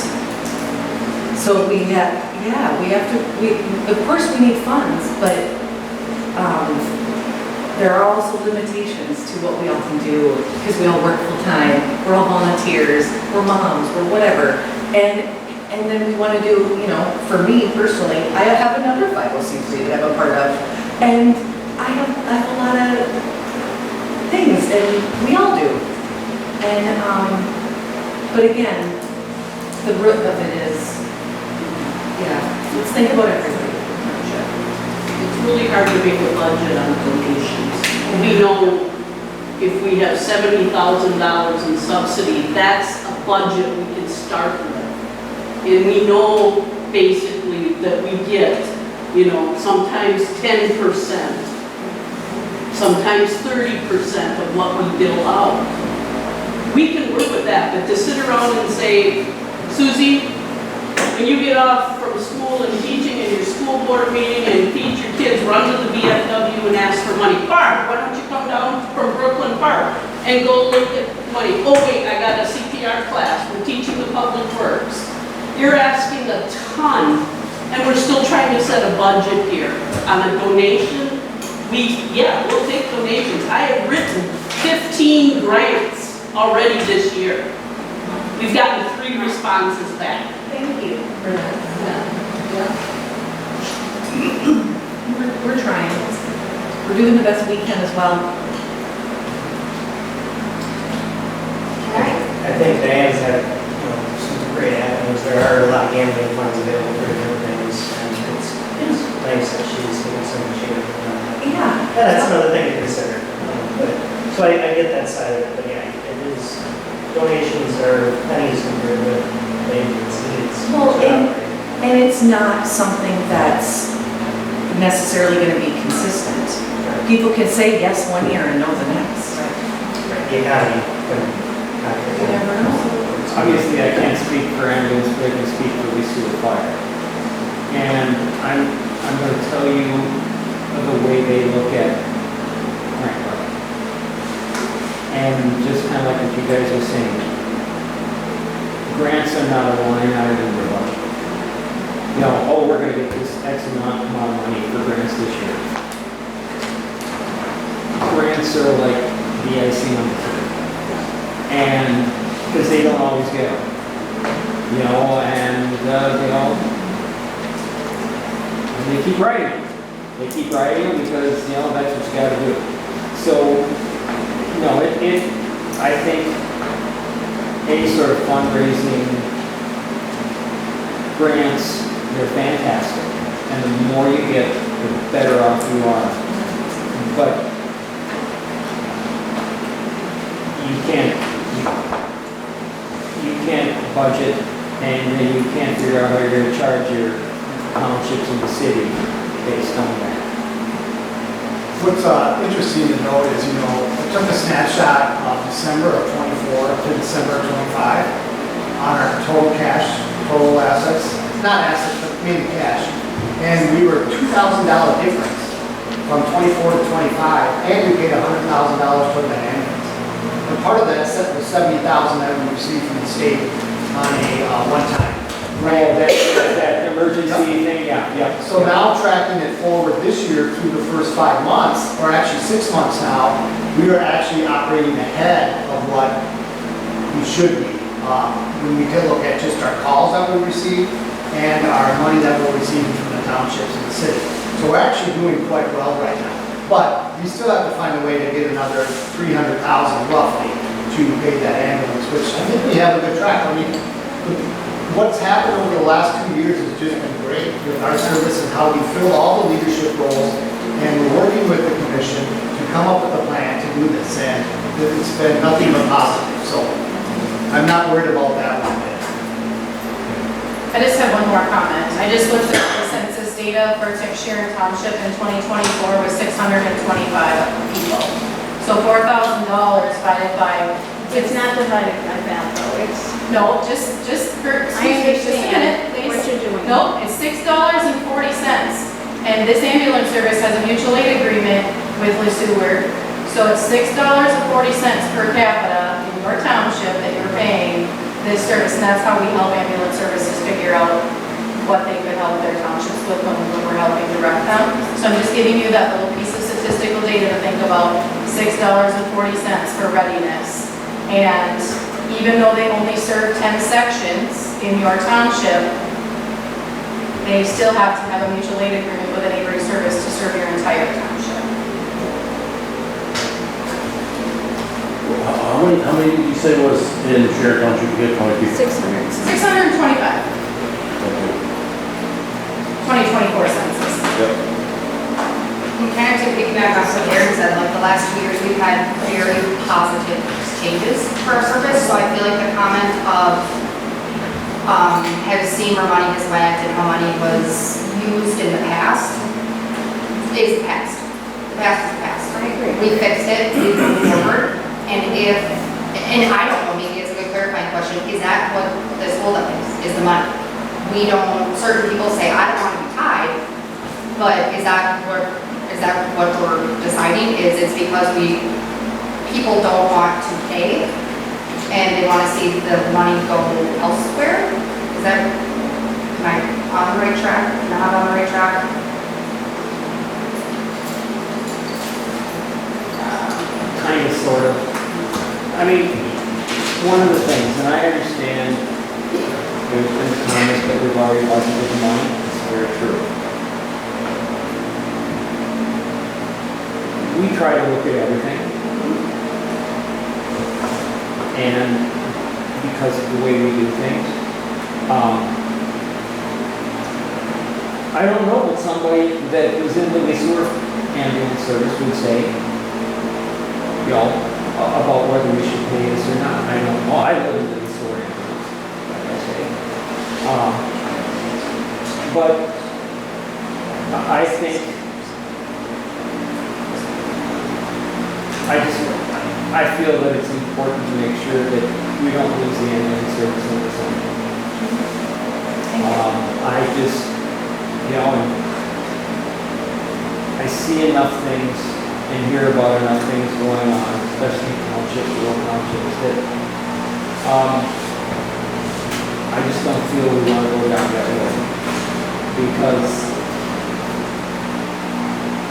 So we have, of course we need funds, but there are also limitations to what we all can do because we all work full time, we're all volunteers, we're moms, we're whatever. And then we want to do, for me personally, I have another 501c3 that I'm a part of. And I have a lot of things, and we all do. And, but again, the root of it is, let's think about everybody. It's really hard to make a budget on donations. We know if we have $70,000 in subsidy, that's a budget we can start with. And we know basically that we get, sometimes 10%, sometimes 30% of what we bill out. We can work with that, but to sit around and say, Susie, when you get off from school and teaching in your school board meeting and teach your kids, run to the VFW and ask for money. Barb, why don't you come down from Brooklyn Park and go look at money? Oh wait, I got a CPR class, we're teaching the public works. You're asking a ton, and we're still trying to set a budget here. On a donation, we'll take donations. I have written 15 grants already this year. We've gotten 3 responses back. Thank you for that. We're trying. We're doing the best we can as well. I think Diane's had some great avenues. There are a lot of gambling funds available for different things, and it's nice that she's taking so much share. Yeah. That's another thing to consider. So I get that side of it, but yeah, it is, donations are pennies compared with maintenance needs. Well, and it's not something that's necessarily going to be consistent. People can say yes one year and no the next. The economy. You never know. Obviously, I can't speak for ambulance, but I can speak for Lee Sewer Fire. And I'm going to tell you the way they look at grant writing. And just kind of like what you guys are saying, grants are not a line item in your budget. You know, oh, we're gonna get this X amount of money for grants this year. Grants are like the icing on the cake. And, because they don't always get them. You know, and, they keep writing them. They keep writing them because, that's what you gotta do. So, I think any sort of fundraising grants, they're fantastic. And the more you get, the better off you are. But you can't budget and then you can't figure out how you're gonna charge your townships in the city based on that. What's interesting to note is, I took a snapshot of December of '24 to December of '25 on our total cash, total assets, not assets, but mainly cash. And we were $2,000 difference from '24 to '25, and we paid $100,000 for that ambulance. And part of that was $70,000 that we received from the state on a one-time. Right, that emergency thing, yeah. So now tracking it forward this year through the first 5 months, or actually 6 months now, we are actually operating ahead of what we should be. When we take a look at just our calls that we receive and our money that we're receiving from the townships in the city. So we're actually doing quite well right now. But we still have to find a way to get another $300,000 roughly to pay that ambulance, which I think we have a good track. What's happened over the last 2 years has just been great with our service and how we fill all the leadership roles. And we're working with the commission to come up with a plan to do this. And it's been nothing but positive. So I'm not worried about that one bit. I just have one more comment. I just looked at the census data for Sharon Township in 2024 was 625 people. So $4,000 divided by. It's not divided by that though, it's. No, just for, excuse me, just a minute, please. What you're doing. No, it's $6.40. And this ambulance service has a mutual aid agreement with Le Seward. So it's $6.40 per capita in your township that you're paying this service. And that's how we help ambulance services figure out what they could help their townships with when we're helping direct them. So I'm just giving you that little piece of statistical data to think about, $6.40 for readiness. And even though they only serve 10 sections in your township, they still have to have a mutual aid agreement with a neighboring service to serve your entire township. How many did you say was in Sharon Township? You had 20 people? 625. 2024 census. Yep. And kind of to piggyback off what Aaron said, like the last 2 years, we've had very positive changes for our service. So I feel like the comment of have seen where money has went and how money was used in the past is the past. The past is the past. I agree. We fixed it, we moved forward, and I don't know, maybe it's a good clarifying question, is that what this holdup is the money? We don't, certain people say, I don't want to be tied, but is that what we're deciding? Is it's because people don't want to pay and they want to see the money go elsewhere? Is that, am I on the right track, not on the right track? Kind of, sort of. I mean, one of the things, and I understand there's been comments that we've already budgeted the money, it's very true. We try to look at everything. And because of the way we do things, I don't know what somebody that was in the sewer ambulance service would say, about whether we should pay this or not. I don't know. I live in the sewer ambulance, like I say. But I think, I feel that it's important to make sure that we don't lose the ambulance service in this area. I just, and I see enough things and hear about enough things going on, especially in townships, rural townships, that, I just don't feel we want to go down that road. Because,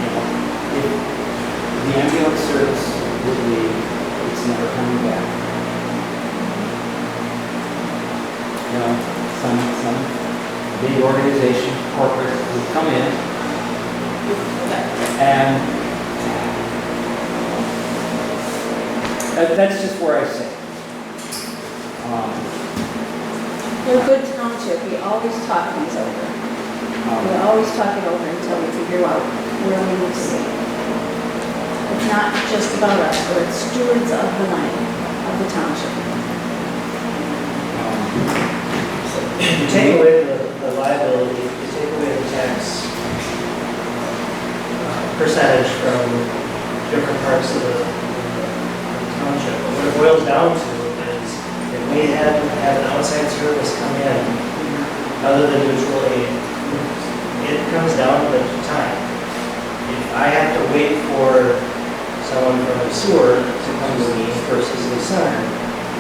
you know, if the ambulance service would leave, it's never coming back. You know, some big organization, corporate, would come in and that's just where I sit. We're a good township, we always talk things over. We always talk it over until we figure out where we need to be. It's not just about us, we're stewards of the money of the township. You take away the liability, you take away the tax percentage from different parts of the township. But what it boils down to is if we have an outside service come in, other than mutual aid, it comes down to the time. If I have to wait for someone from the sewer to come to me versus the center,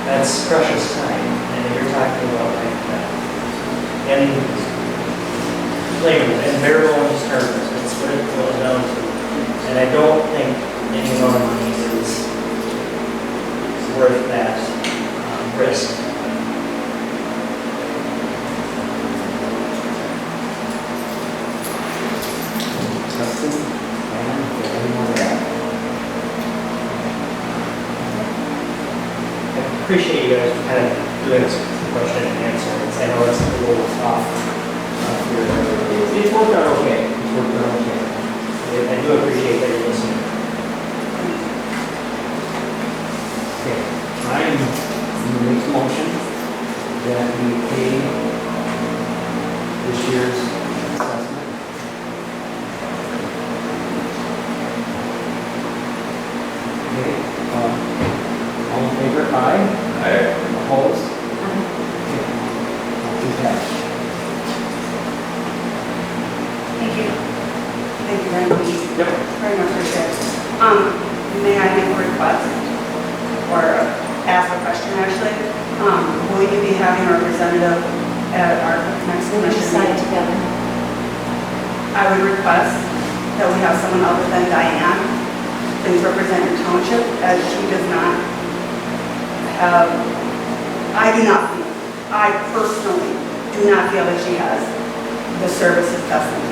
that's precious time. And you're talking about like that. And labor and bare bones terms, that's what it boils down to. And I don't think any amount of money is worth that risk. I appreciate you guys kind of doing this question and answer. I know it's a little off. It's worked out okay. It's worked out okay. I do appreciate that you're listening. Okay, I'm going to make a motion that we pay this year's assessment. Okay, all in favor, aye? Aye. Opposed? Okay. Motion passed. Thank you. Thank you very much. Yep. Very much appreciate it. May I make a request or ask a question actually? Will you be having a representative at our next We'll commission decide meeting? together. I would request that we have someone other than Diane, please represent your township, as she does not have, I personally do not feel that she has the services tested.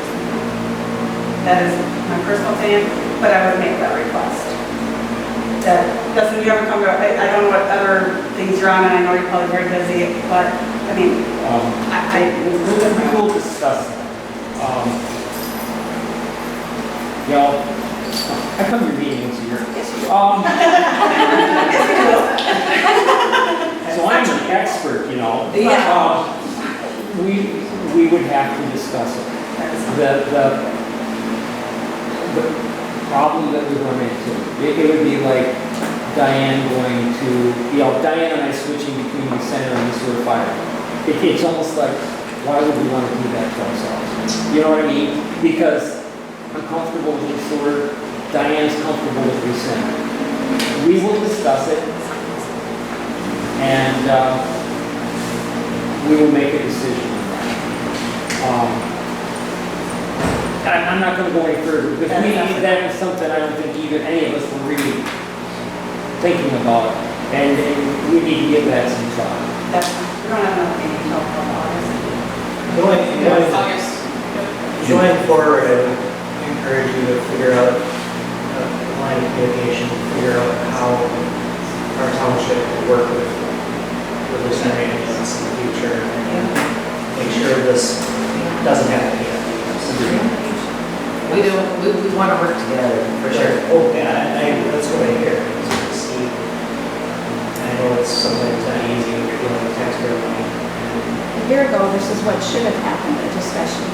That is my personal opinion, but I would make that request. That doesn't, you ever come to, I don't know what other things you're on, and I know you're probably very busy, but, I mean, We will discuss that. You know, I come to your meetings here. So I'm an expert, you know. We would have to discuss it. The problem that we run into, it would be like Diane going to, Diane and I switching between the center and the sewer fire. It's almost like, why would we want to do that to ourselves? You know what I mean? Because I'm comfortable with the sewer, Diane's comfortable with the center. We will discuss it, and we will make a decision on that. I'm not going to go any further, because that is something I don't think even any of us were really thinking about, and we need to give that some thought. we don't have enough meeting until August. Going forward, I would encourage you to figure out a line of communication, figure out how our township will work with the center agents in the future, and make sure this doesn't happen again. We want to work together, for sure. Oh, yeah, that's what I hear. I know it's sometimes not easy when you're dealing with taxpayer money. A year ago, this is what should have happened, a discussion.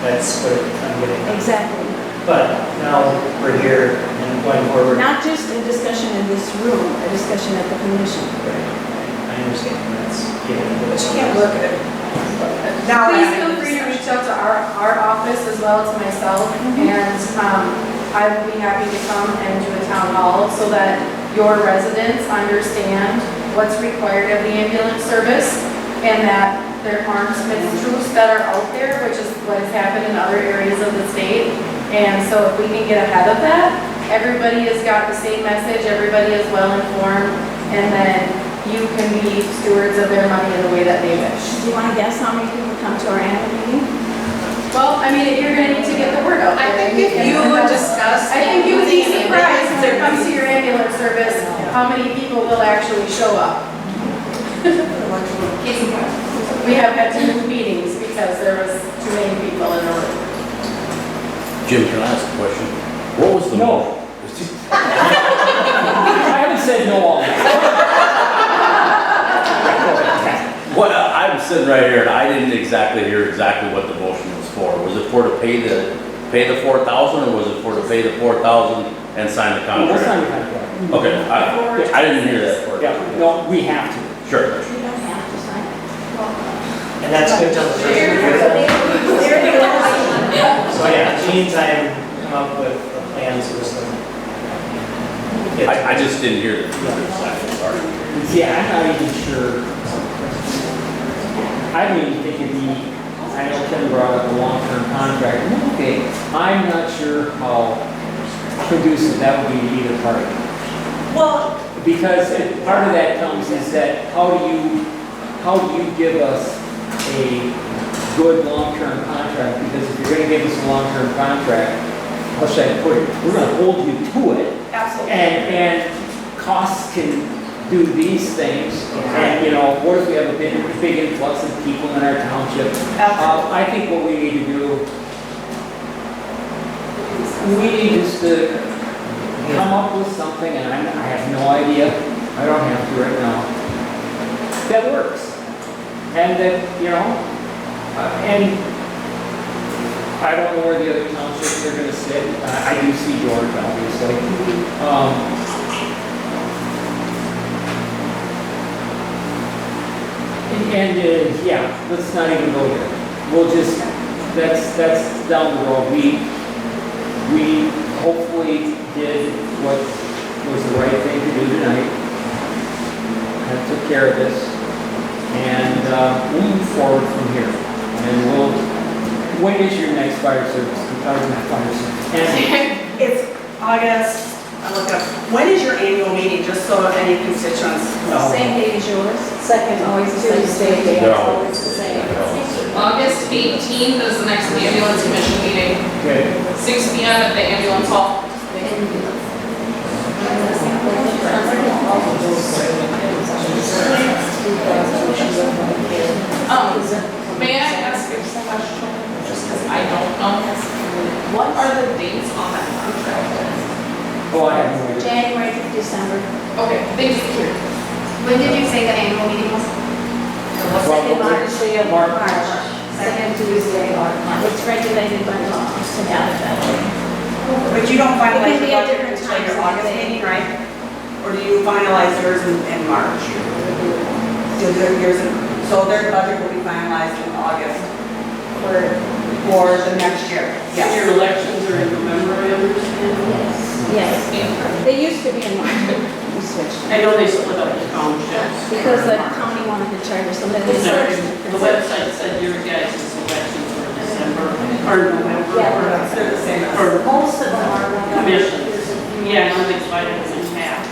That's what I'm getting at. Exactly. But now we're here and going forward. Not just a discussion in this room, a discussion at the commission. I understand that's given. But you can't look at it. Please feel free to reach out to our office as well as myself, and I will be happy to come and do a town hall so that your residents understand what's required of the ambulance service and that there aren't mistruths that are out there, which is what has happened in other areas of the state. And so if we can get ahead of that, everybody has got the same message, everybody is well informed, and then you can be stewards of their money in the way that they wish. Do you want to guess how many people come to our annual meeting? Well, I mean, you're gonna need to get the word out there. I think if you would discuss. I think you would be surprised if there comes to your ambulance service, how many people will actually show up. We have had to move meetings because there was too many people in the room. Jim, can I ask a question? What was the? No. I haven't said no all night. What, I'm sitting right here and I didn't exactly hear exactly what the motion was for. Was it for to pay the 4,000 or was it for to pay the 4,000 and sign the No, contract? that's not your contract. Okay, I didn't hear that part. Yeah, no, we have to. Sure. You don't have to sign it. And that's good till the first of the year. So yeah, in the meantime, come up with a plan so this can. I just didn't hear the second part. Yeah, I'm not even sure. I don't even think it'd be, I know Ken brought up a long-term contract. Okay, I'm not sure how conducive that would be to either party. Well, Because part of that comes is that how do you give us a good long-term contract? Because if you're gonna give us a long-term contract, how should I put it? We're gonna hold you to it. Absolutely. And costs can do these things. And, you know, what if we have a big influx of people in our township? I think what we need to do, we need just to come up with something, and I have no idea, I don't have to right now, that works. And that, you know, and I don't know where the other townships are gonna sit. I do see George, obviously. Yeah, let's not even go there. We'll just, that's down the road. We hopefully did what was the right thing to do tonight. And took care of this. And we'll move forward from here. And when is your next fire service? it's August, I look up, when is your annual meeting, just so any constituents know? Same day as yours, second, always Tuesday, They're it's all- always the same. August 18th is the next ambulance commission meeting, Okay. 6 PM at the ambulance hall. May I ask a question, just because I don't know? What are the dates on that contract? Oh, I have no idea. January to December. Okay, thank you. When did you say the annual meeting was? Second Tuesday of March. March. Second Tuesday of March. It's regulated by law to have it that way. But you don't finalize It can be your at budget different until your times of the August day. meeting, right? Or do you finalize yours in March? So their budget will be finalized in August for the next year? Yes. Your elections are in November, I understand? Yes. They used to be in March, but we switched. I know they split up the townships. Because the county wanted to charge us, so then they switched. The website said your guys' elections were December or November. Yeah. They're the same. Or Most of them are. commission. Yeah, no, they divided it in half.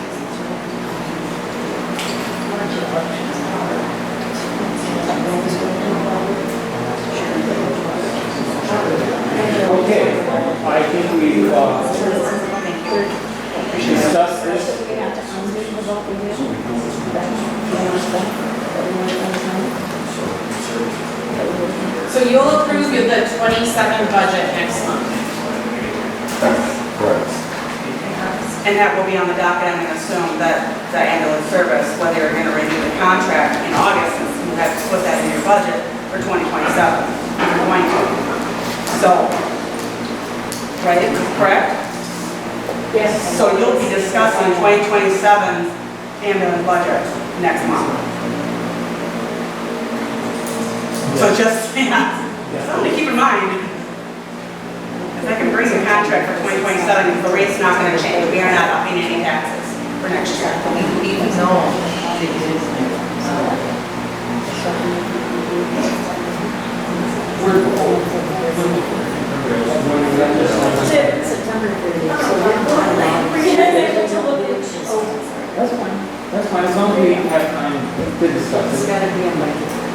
Okay, I think we've discussed this. We have to undo the vote we did. So you'll approve the 27 budget next month. Correct. And that will be on the docket, I'm gonna assume, that the ambulance service, whether you're gonna renew the contract in August, since you have to put that in your budget for 2027, you're going to. So, right, correct? Yes. So you'll be discussing 2027 ambulance budget next month. So just, yeah, something to keep in mind. If I can bring the contract for 2027 telling you, the rate's not gonna change, we are not upping any taxes for next year. Even though it is September 30th, so That's fine. That's fine, as long as we have time to discuss it's it. gotta be in my.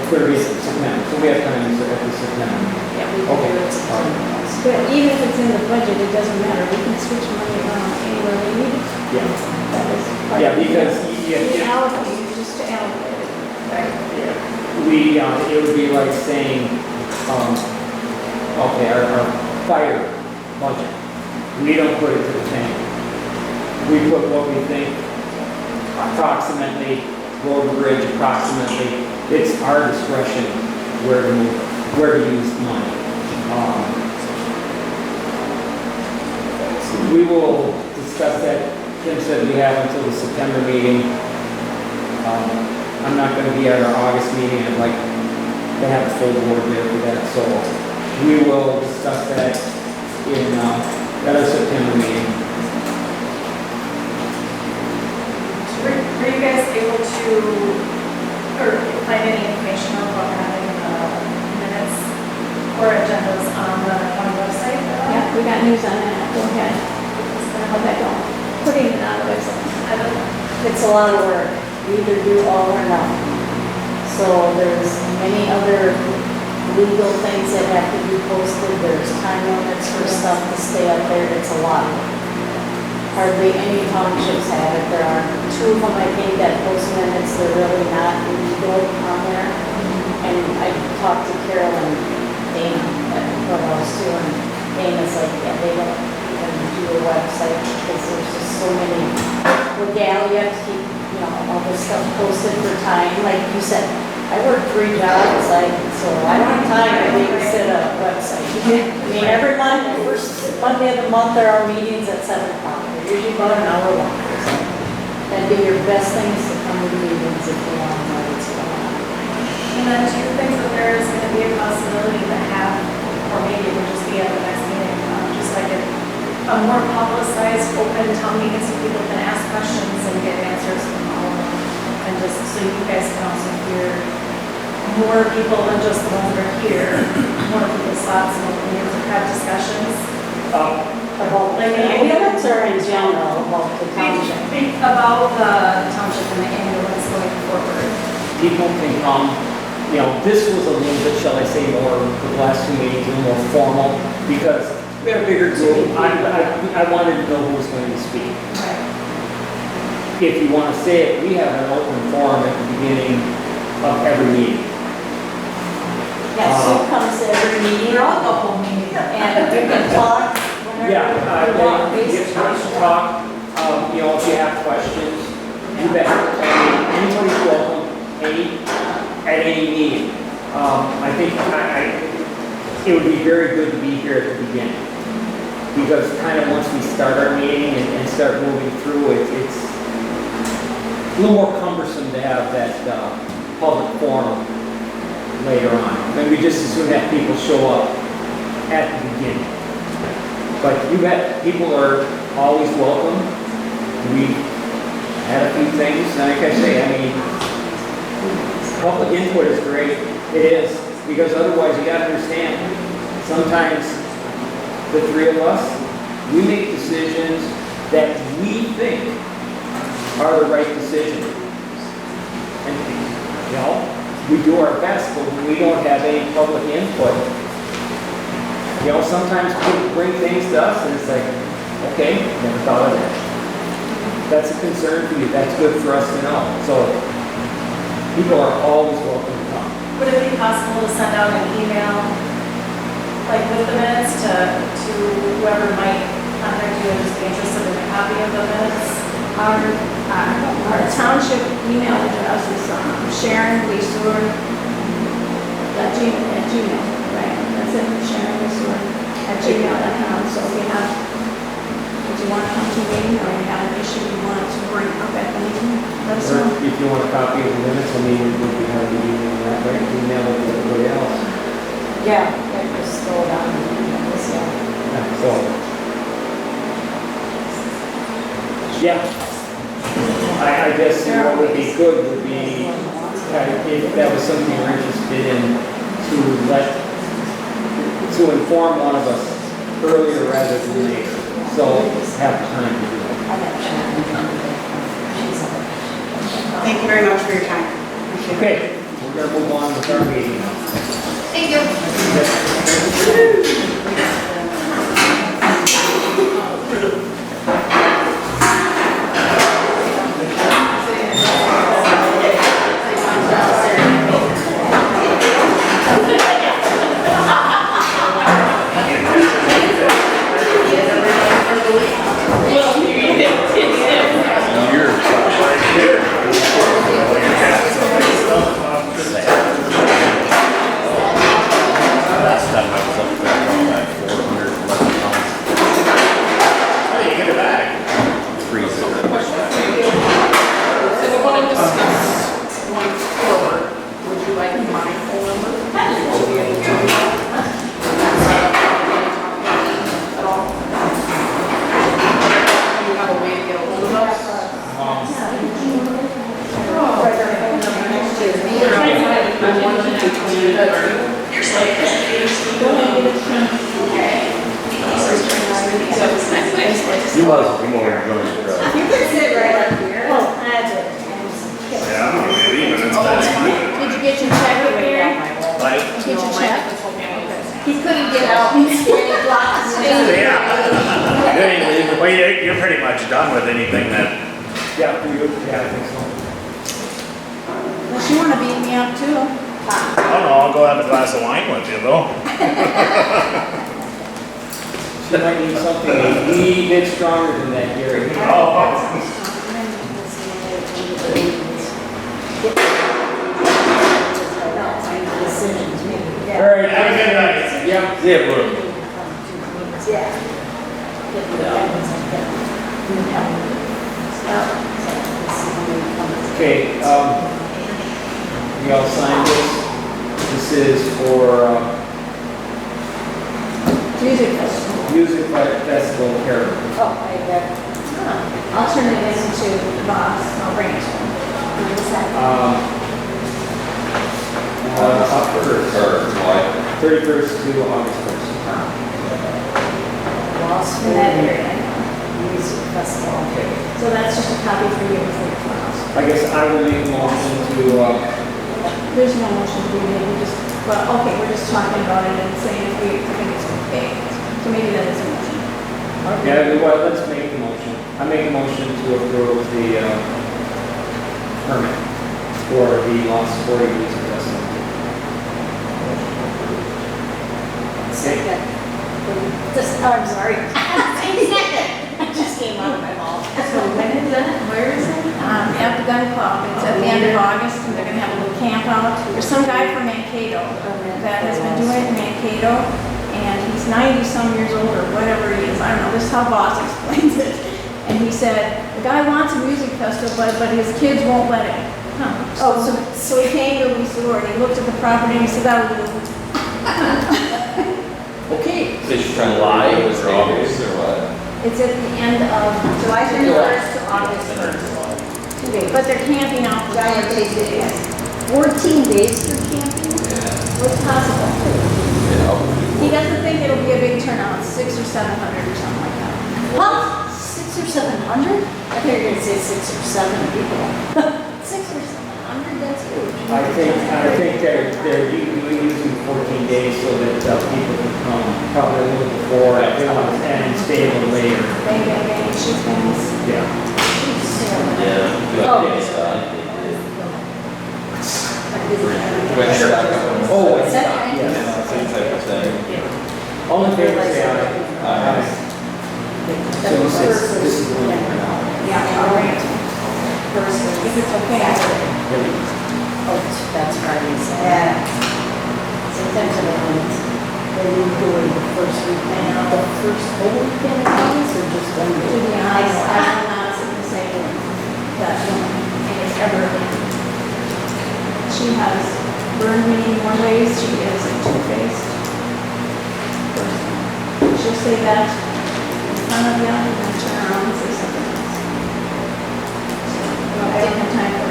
30th of September, so we have time at the September. Yeah, we Okay. can do it September. But even if it's in the budget, it doesn't matter, we can switch money around anywhere we need. Yeah. That is part Yeah, of it. because, We yeah, allocate it just to allocate it. we, it would be like saying, okay, our fire budget, we don't put it to the tank. We put what we think approximately, road and bridge approximately, it's our discretion where to move, where to use the money. We will discuss that. Kim said we have until the September meeting. I'm not going to be at our August meeting. I'd like to have a full board there for that. So we will discuss that in at our September meeting. Were you guys able to, or find any information about having minutes or agendas on the county website? Yeah, we got news on that, go ahead. How'd that go? Putting it on the website. It's a lot of work. We either do all or nothing. So there's many other legal things that have to be posted. There's time limits for stuff to stay up there. It's a lot. Hardly any townships have it. There are two of them, I think, that post minutes. They're really not legal on there. And I talked to Carol and Dana at Clubhouse too, and Dana's like, yeah, they don't even do a website because there's just so many legality to keep, you know, all this stuff posted for time. Like you said, I work 3 jobs, so I don't have time to babysit a website. I mean, every month, first Monday of the month, there are meetings at 7 o'clock. They're usually about an hour long. So that'd be your best thing is to come to the meetings if you want to know what's going on. And then do you think that there is going to be a possibility to have, or maybe it would just be at the next meeting, just like a more publicized, open town meeting so people can ask questions and get answers from all of them? And just so you guys can also hear more people than just the ones that are here, more people's thoughts and opinions, or have discussions. About the ambulance or in general about the township? About the township and the ambulance going forward. People can come, you know, this was a little bit, shall I say, more, the last 2 meetings, a little more formal, because we had a bigger group. I wanted to know who was going to speak. If you want to say it, we have an open forum at the beginning of every meeting. Yeah, Sue comes to every meeting. We're all the whole meeting. And you can talk whenever you want, Get basically. to talk, you know, if you have questions, you bet. Anybody's welcome, at any meeting. I think it would be very good to be here at the beginning. Because kind of once we start our meeting and start moving through it, it's a little more cumbersome to have that public forum later on. Maybe just as soon have people show up at the beginning. But you bet, people are always welcome. We had a few things, like I say, I mean, public input is great. It is, because otherwise you gotta understand, sometimes the 3 of us, we make decisions that we think are the right decision. And, you know, we do our best, but we don't have any public input. You know, sometimes people bring things to us and it's like, okay, never thought of that. That's a concern for you. That's good for us to know. So people are always welcome to come. Would it be possible to send out an email, like with the minutes, to whoever might contact you and just be interested in a copy of the minutes? Our township email address is Sharon Leesor at Gmail, right? That's it, Sharon Leesor at gmail.com. So if you have, if you want to come to a meeting or you have an issue you want to bring up at the meeting, let us know. Or if you want a copy of the minutes, I mean, it would be hard to email that, right? Email it to everybody else. Yeah, just scroll down and this, yeah. So, Yeah. I guess what would be good would be, if that was something you're interested in, to inform one of us earlier rather than later. So have time to do it. Thank you very much for your time. Appreciate it. Okay, we're gonna move on with our meeting now. Thank you. Last time I was up there, I was like 411 pounds. How do you get it back? Freeze. So we're going to discuss going forward. Would you like my phone number? To be able to at all? Do you have a way to get a hold of us? You must be more enjoying the crowd. You can sit right up here. Oh, I did. Yeah, I'm not really leaving, it's bad. Did you get your check, Gary? Like, Get your check? He couldn't get out, he's standing blocked. yeah. Well, you're pretty much done with anything that, Yeah, for you, yeah, I think so. Unless you wanna beat me up too. I don't know, I'll go have a glass of wine with you though. She might need something a wee bit stronger than that, Gary. Oh. All right, have a good night. Yeah. Yeah, bro. Okay, we all signed this. This is for, Music festival. Music Festival Carol. Oh, I bet. I'll turn it into the box, I'll bring it to him. July 31st to August 1st. Lost In that area. Music festival. Okay. So that's just a copy for you for your files. I guess I will make a motion to, There's no motion to be made, we just, well, okay, we're just talking about it and saying if we think it's okay. So maybe that is a motion. yeah, well, let's make the motion. I make a motion to approve the, permit for the Lost 40 Music Festival. Second. Just, oh, I'm sorry. It just came out of my mouth. So when is that, where is it? At the gun club, it's at the end of August, and they're gonna have a little camp out. There's some guy from Mankato that has been doing it in Mankato, and he's 90-some years old or whatever he is, I don't know, this is how Boss explains it. And he said, the guy wants a music festival, but his kids won't let him. Oh, so he came to Resort, and he looked at the property, and he said, that would be. Okay. They should try to lie or August or what? It's at the end of July 31st to August 1st. 2 days. But they're camping out for 14 days. 14 days for camping? What's possible? Yeah. He doesn't think it'll be a big turnout, 600 or 700 or something like that. Huh? 600 or 700? I thought you were gonna say 6 or 7 people. 6 or 700, that's huge. I think they're using 14 days so that people can come probably a little before and stay a little later. Bang, bang, bang, shoot things. Yeah. Yeah. Oh, Is that right? yes. Same type of thing. All in favor, say aye. Aye. So this is the one for now. Yeah, I'll bring it to him. First, If it's okay. oh, that's Friday, Saturday. Sometimes I don't know, they do it the first weekend, the first whole weekend of August, or just one To day? be honest, I will not sit and say that woman is ever. She has burned me in more ways, she is a two-faced person. She'll say that in front of you and then turn around and say something else. I don't have time for.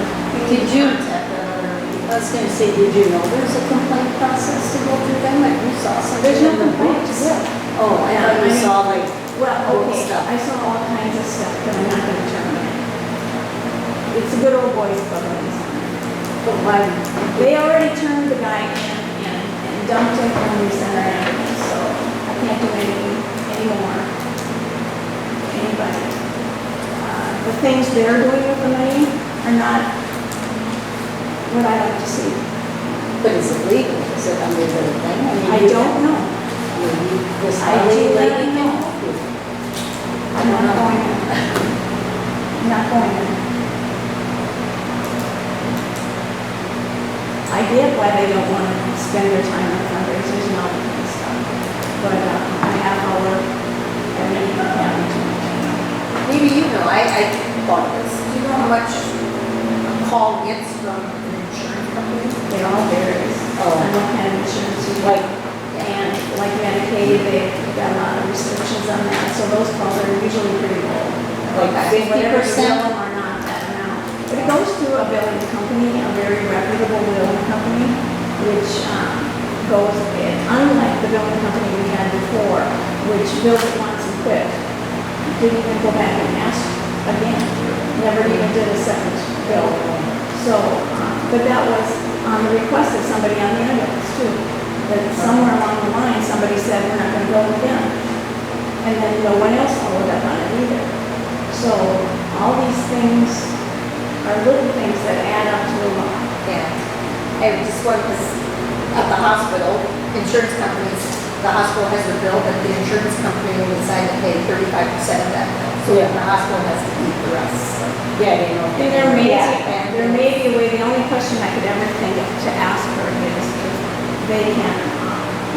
Did you, I was gonna say, did you know there's a complaint process to go through them? Like you saw something There's no in the complaint, books? yeah. Oh, I thought you saw like, Well, book okay, stuff. I saw all kinds of stuff that I'm not gonna terminate. It's a good old boys club, let me say. but why? They already turned the guy in and dumped him on the center ambulance, so I can't do any more. Anybody. The things they're doing with the money are not what I like to see. But is it legal? Is it under the thing? mean, I you don't know. This I lady do not can know. help you. I'm not going in. I'm not going in. I get why they don't want to spend their time on fundraisers and all that kind of stuff. But a half hour every evening can't be too much. Maybe you know, I thought this. Do you know how much a call gets from an insurance company? They all varies. Oh. And what kind of insurance you like. And like Medicaid, they've got a lot of restrictions on that, so those calls are usually pretty low. Like Whatever you 50%? bill them or not, that amount. But it goes through a billing company, a very reputable billing company, which goes, unlike the billing company we had before, which billed it once and quit. Didn't even go back and ask again, never even did a second bill. So, but that was on the request of somebody on the ambulance too. That somewhere along the line, somebody said, we're not gonna bill again. And then no one else followed up on it either. So all these things are little things that add up to a lot. Yeah. I just want this, at the hospital, insurance companies, the hospital has a bill, but the insurance company will decide to pay 35% of that bill. So Yeah. the hospital has to eat the rest. Yeah, you know. And there may be a way, the only question I could ever think of to ask her is if they can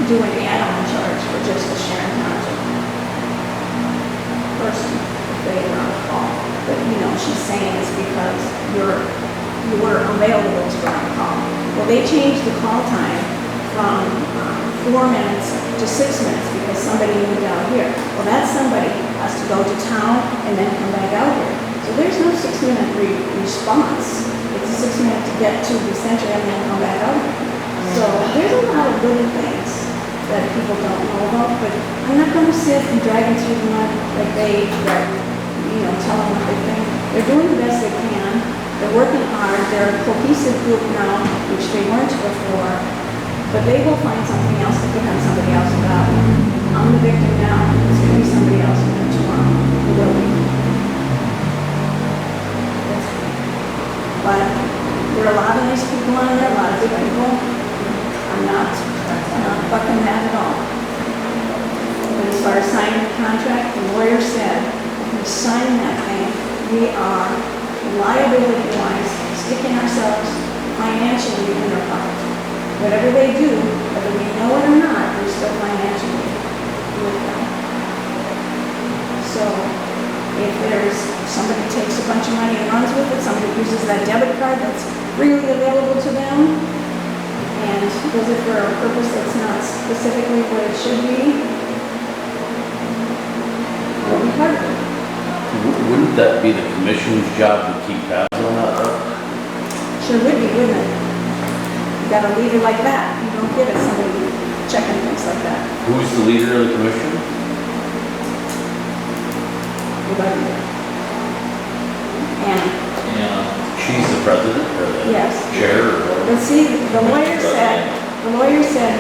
do an add-on charge for just the Sharon Township person, if they are on call. But, you know, she's saying it's because you were available to go on call. Well, they changed the call time from 4 minutes to 6 minutes because somebody moved out here. Well, that somebody has to go to town and then come back out here. So there's no 6-minute response. It's a 6 minute to get to the center and then come back out here. So there's a lot of little things that people don't know about, but I'm not gonna sit and drag it through the mud like they, you know, tell them what they think. They're doing the best they can. They're working hard. They're a cohesive group now, which they weren't before. But they will find something else to pick on somebody else about. I'm the victim now. It's gonna be somebody else tomorrow. It will be. But there are a lot of nice people on there, a lot of good people. I'm not bucking that at all. But as far as signing the contract, the lawyer said, if we sign that thing, we are liability-wise sticking ourselves financially in their pocket. Whatever they do, whether we know it or not, we're still financially with them. So if there's, somebody takes a bunch of money and runs with it, somebody uses that debit card that's freely available to them, and does it for a purpose that's not specifically what it should be, it'll be covered. Wouldn't that be the commission's job to keep tabs on that though? Sure would be, wouldn't it? You gotta leave it like that. You don't give it somebody checking things like that. Who's the leader of the commission? And, She's the president or the yes. chair or whatever? But see, the lawyer said,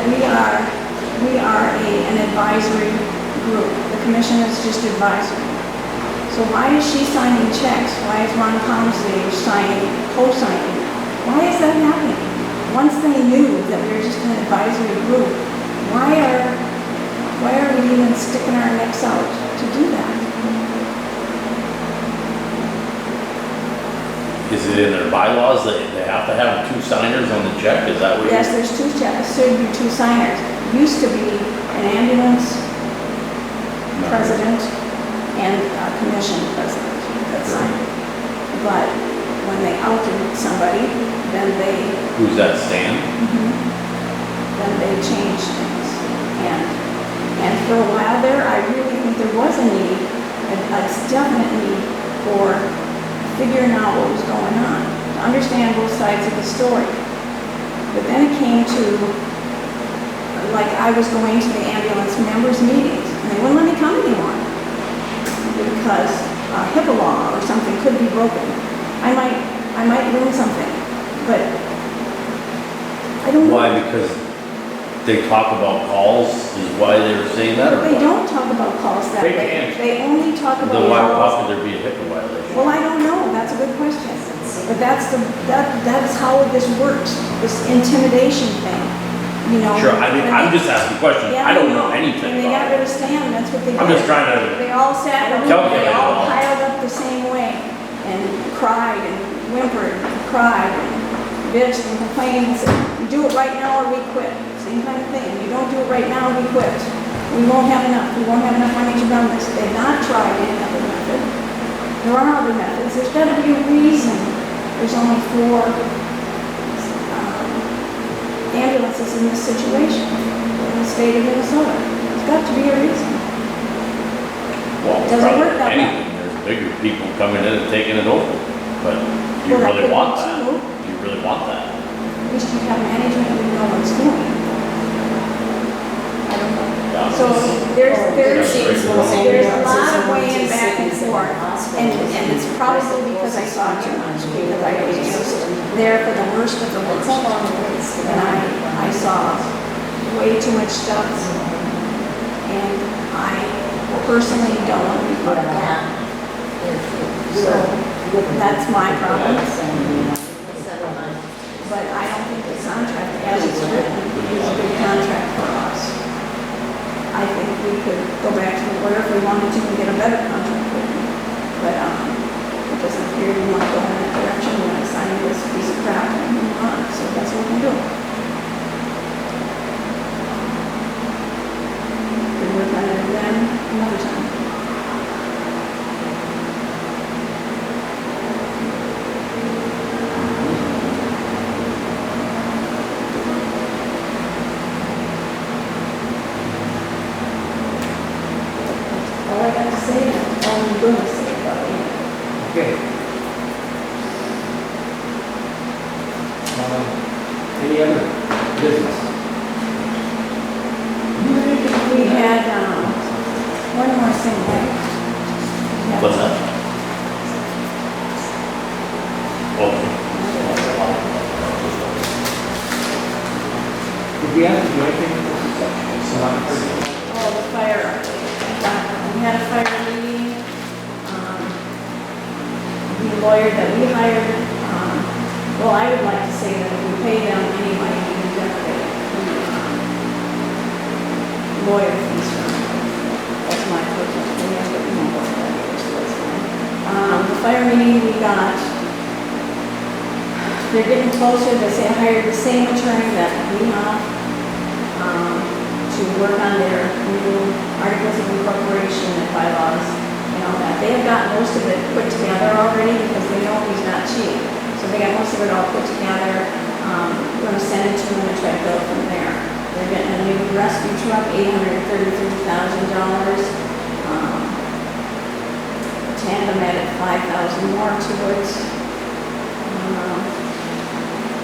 we are an advisory group. The commission is just advisory. So why is she signing checks? Why is Ron Counselor co-signing? Why is that happening? Once they knew that we were just an advisory group, why are we even sticking our necks out to do that? Is it in their bylaws that they have to have 2 signers on the check? Is that what? Yes, there's 2 checks, should be 2 signers. Used to be an ambulance president and a commission president that signed. But when they outed somebody, then they... Who's that, Stan? Then they changed things. And for a while there, I really think there was a need, a definite need for figuring out what was going on, to understand both sides of the story. But then it came to, like, I was going to the ambulance members' meetings, and they wouldn't let me come anymore because HIPAA law or something could be broken. I might learn something, but I don't know. Why? Because they talk about calls is why they were saying that, or They what? don't talk about calls that They way. can't. They only talk about Then why calls. could there be a HIPAA violation? Well, I don't know, that's a good question. But that is how this works, this intimidation thing, you know. Sure, I'm just asking questions. Yeah, I don't know anything And they got about rid it. of Stan, that's what they did. I'm just trying to They all sat in a room, calculate they it all all. piled up the same way and cried and whimpered and cried and bitched and complained and said, you do it right now or we quit. Same kind of thing. You don't do it right now, we quit. We won't have enough. We won't have enough money to run this. They've not tried any other method. There are other methods. There's got to be a reason. There's only 4 ambulances in this situation in the state of Minnesota. There's got to be a reason. Well, It doesn't work that way. anything, there's bigger people coming in and taking it over. But do you Well, that really could want be that? too. Do you really want that? At least you have management and know what's doing. I don't know. Yeah. So there's a There's lot of weighing back and forth. And it's probably because I saw too much, because I was just there for the worst of the worst. And I saw way too much stuff. And I personally don't want to be part of that. So that's my problem. But I don't think the contract as it's written is a good contract for us. I think we could go back to the lawyer if we wanted to and get a better contract written. But it doesn't appear we want to go in that direction. We want to sign this piece of crap and move on. So that's what we're doing. Could work on it then another time. All I got to say, all I'm going to say about it. Okay. Any other business? We had, one more thing, right? Yeah. What's that? Okay. Did we have to do anything with this? Oh, the fire. We had a fire meeting. The lawyer that we hired, well, I would like to say that if we pay them any money, we can definitely lawyer fees from them. That's my personal opinion, but you know what that is, so that's fine. The fire meeting we got, they're getting closer. They say I hired the same attorney that we have to work on their new articles of incorporation and bylaws and all that. They have got most of it put together already because they know he's not cheap. So they got most of it all put together. We're going to send it to them and try to go from there. They're getting a new rescue truck, $833,000. Tandem added $5,000 more to it.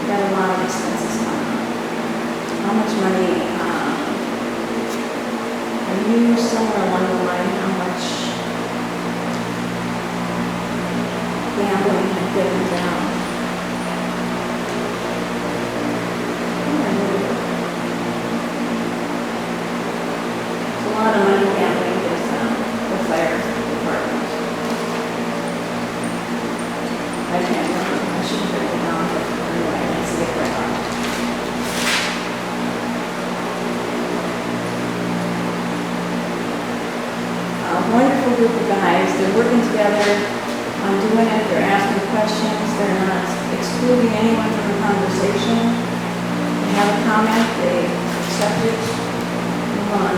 Got a lot of expenses coming up. How much money? I knew somewhere along the line how much gambling had given down. It's a lot of money gambling gives the fire department. I can't remember, I should have written it down, but anyway, let's get right on. A wonderful group of guys. They're working together on doing it. They're asking questions. They're not excluding anyone from the conversation. They have a comment, they accept it, move on.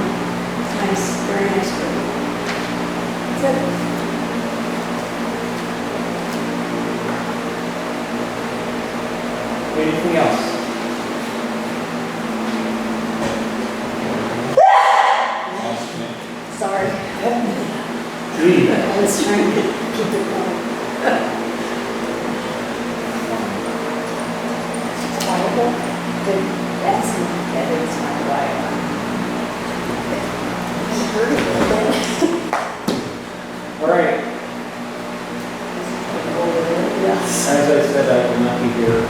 It's nice, very nice group. That's it. Anything else? Sorry. Please. I was trying to keep it going. That's that is my wife. All right, Yes. as I said, I will not be here.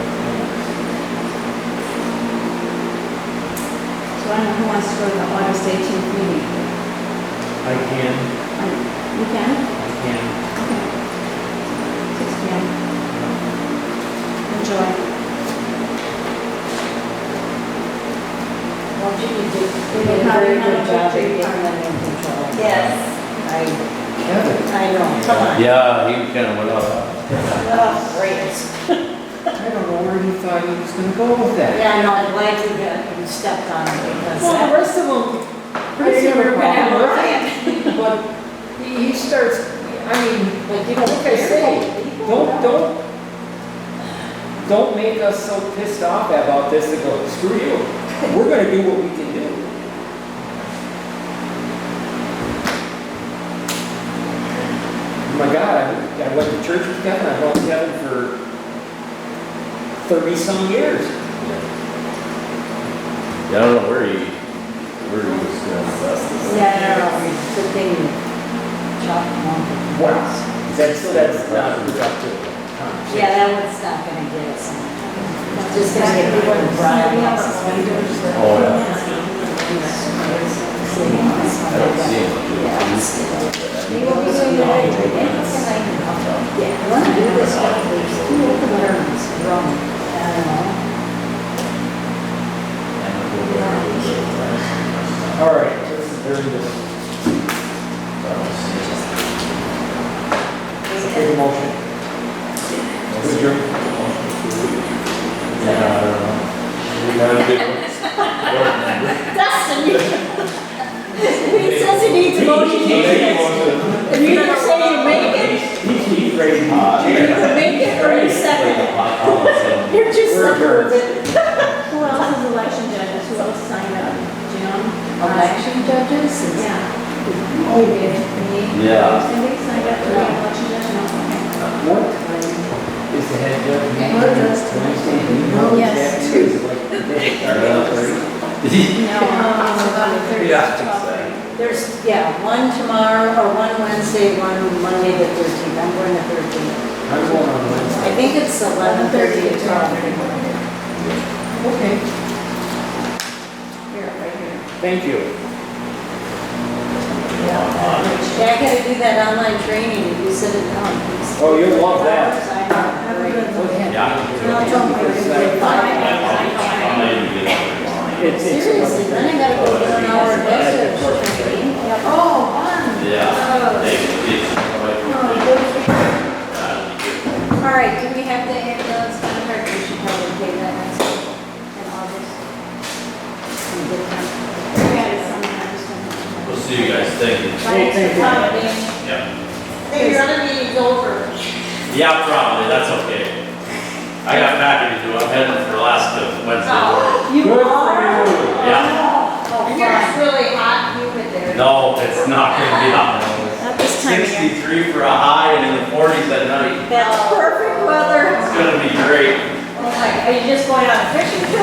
So I don't know who wants to go to the August 18th meeting. I can, You can? I can. Okay. 6 p.m. Enjoy. Well, you did a They probably very have good a job of victory getting party. them in control. Yes. I know, come on. Yeah, he kind of went up. Oh, great. I don't know where he thought he was gonna go with that. Yeah, I know, I'm glad you stepped on it because Well, the that. rest of them, pretty soon we're gonna have a riot. But he starts, I mean, But you know, like I say, don't make us so pissed off about this and go, screw you. We're gonna do what we can do. Oh my God, I went to church with Kevin, I've known Kevin for 30-some years. Yeah, I don't know where he was going with that. Yeah, good thing you chopped them off. Wow. That's not productive. Yeah, that one's not gonna get us. Just gonna get people to Brian. Oh, yeah. I don't see him. They will be doing it every day. Yeah, I wanna do this one, please. Two open learners, wrong. I don't know. All right, this is very good. Take a motion. Who's your? Yeah, I don't know. We got a big one. Dustin, he says he needs a motion. If you're gonna say you make it, He's ready to be you chair. can make it or you second it. You're just We're approve adjourned. it. Who else is election judges? Who else signed up? Jim? Election judges? Yeah. Oh, you did. Me? Yeah. Somebody signed up to be an election judge? No, okay. What time is the head judge? Wednesday? Do you know Yes. exactly? Is it like the day start at 30? No, about 30 Yeah. to 12:30. There's, yeah, one tomorrow, or one Wednesday, one Monday the 13th. I'm going the 13th. I'm going on I Wednesday. think it's 11:30 to 12:30. Okay. Here, right here. Thank you. Yeah, I gotta do that online training. You said it down. please. Oh, you'll love that. I know. Great. Yeah. Seriously, then I gotta go to an hour investor training. Oh, fun. All right, do we have the ambulance contract? We should probably pay that next week in August. Some good time. We had it somewhere, I just don't know. We'll see you guys, thank you. Thanks for coming. Yep. Hey, your other meeting's over. Yeah, probably, that's okay. I got packing to do, I'm heading for Alaska Wednesday morning. You Good for are? you. Yeah. Oh, it's really hot and humid there. No, it's not gonna be hot. Not this time of year. 63 for a high and in the 40s at night. That's perfect weather. It's gonna be great. Oh my, are you just going on a fishing trip?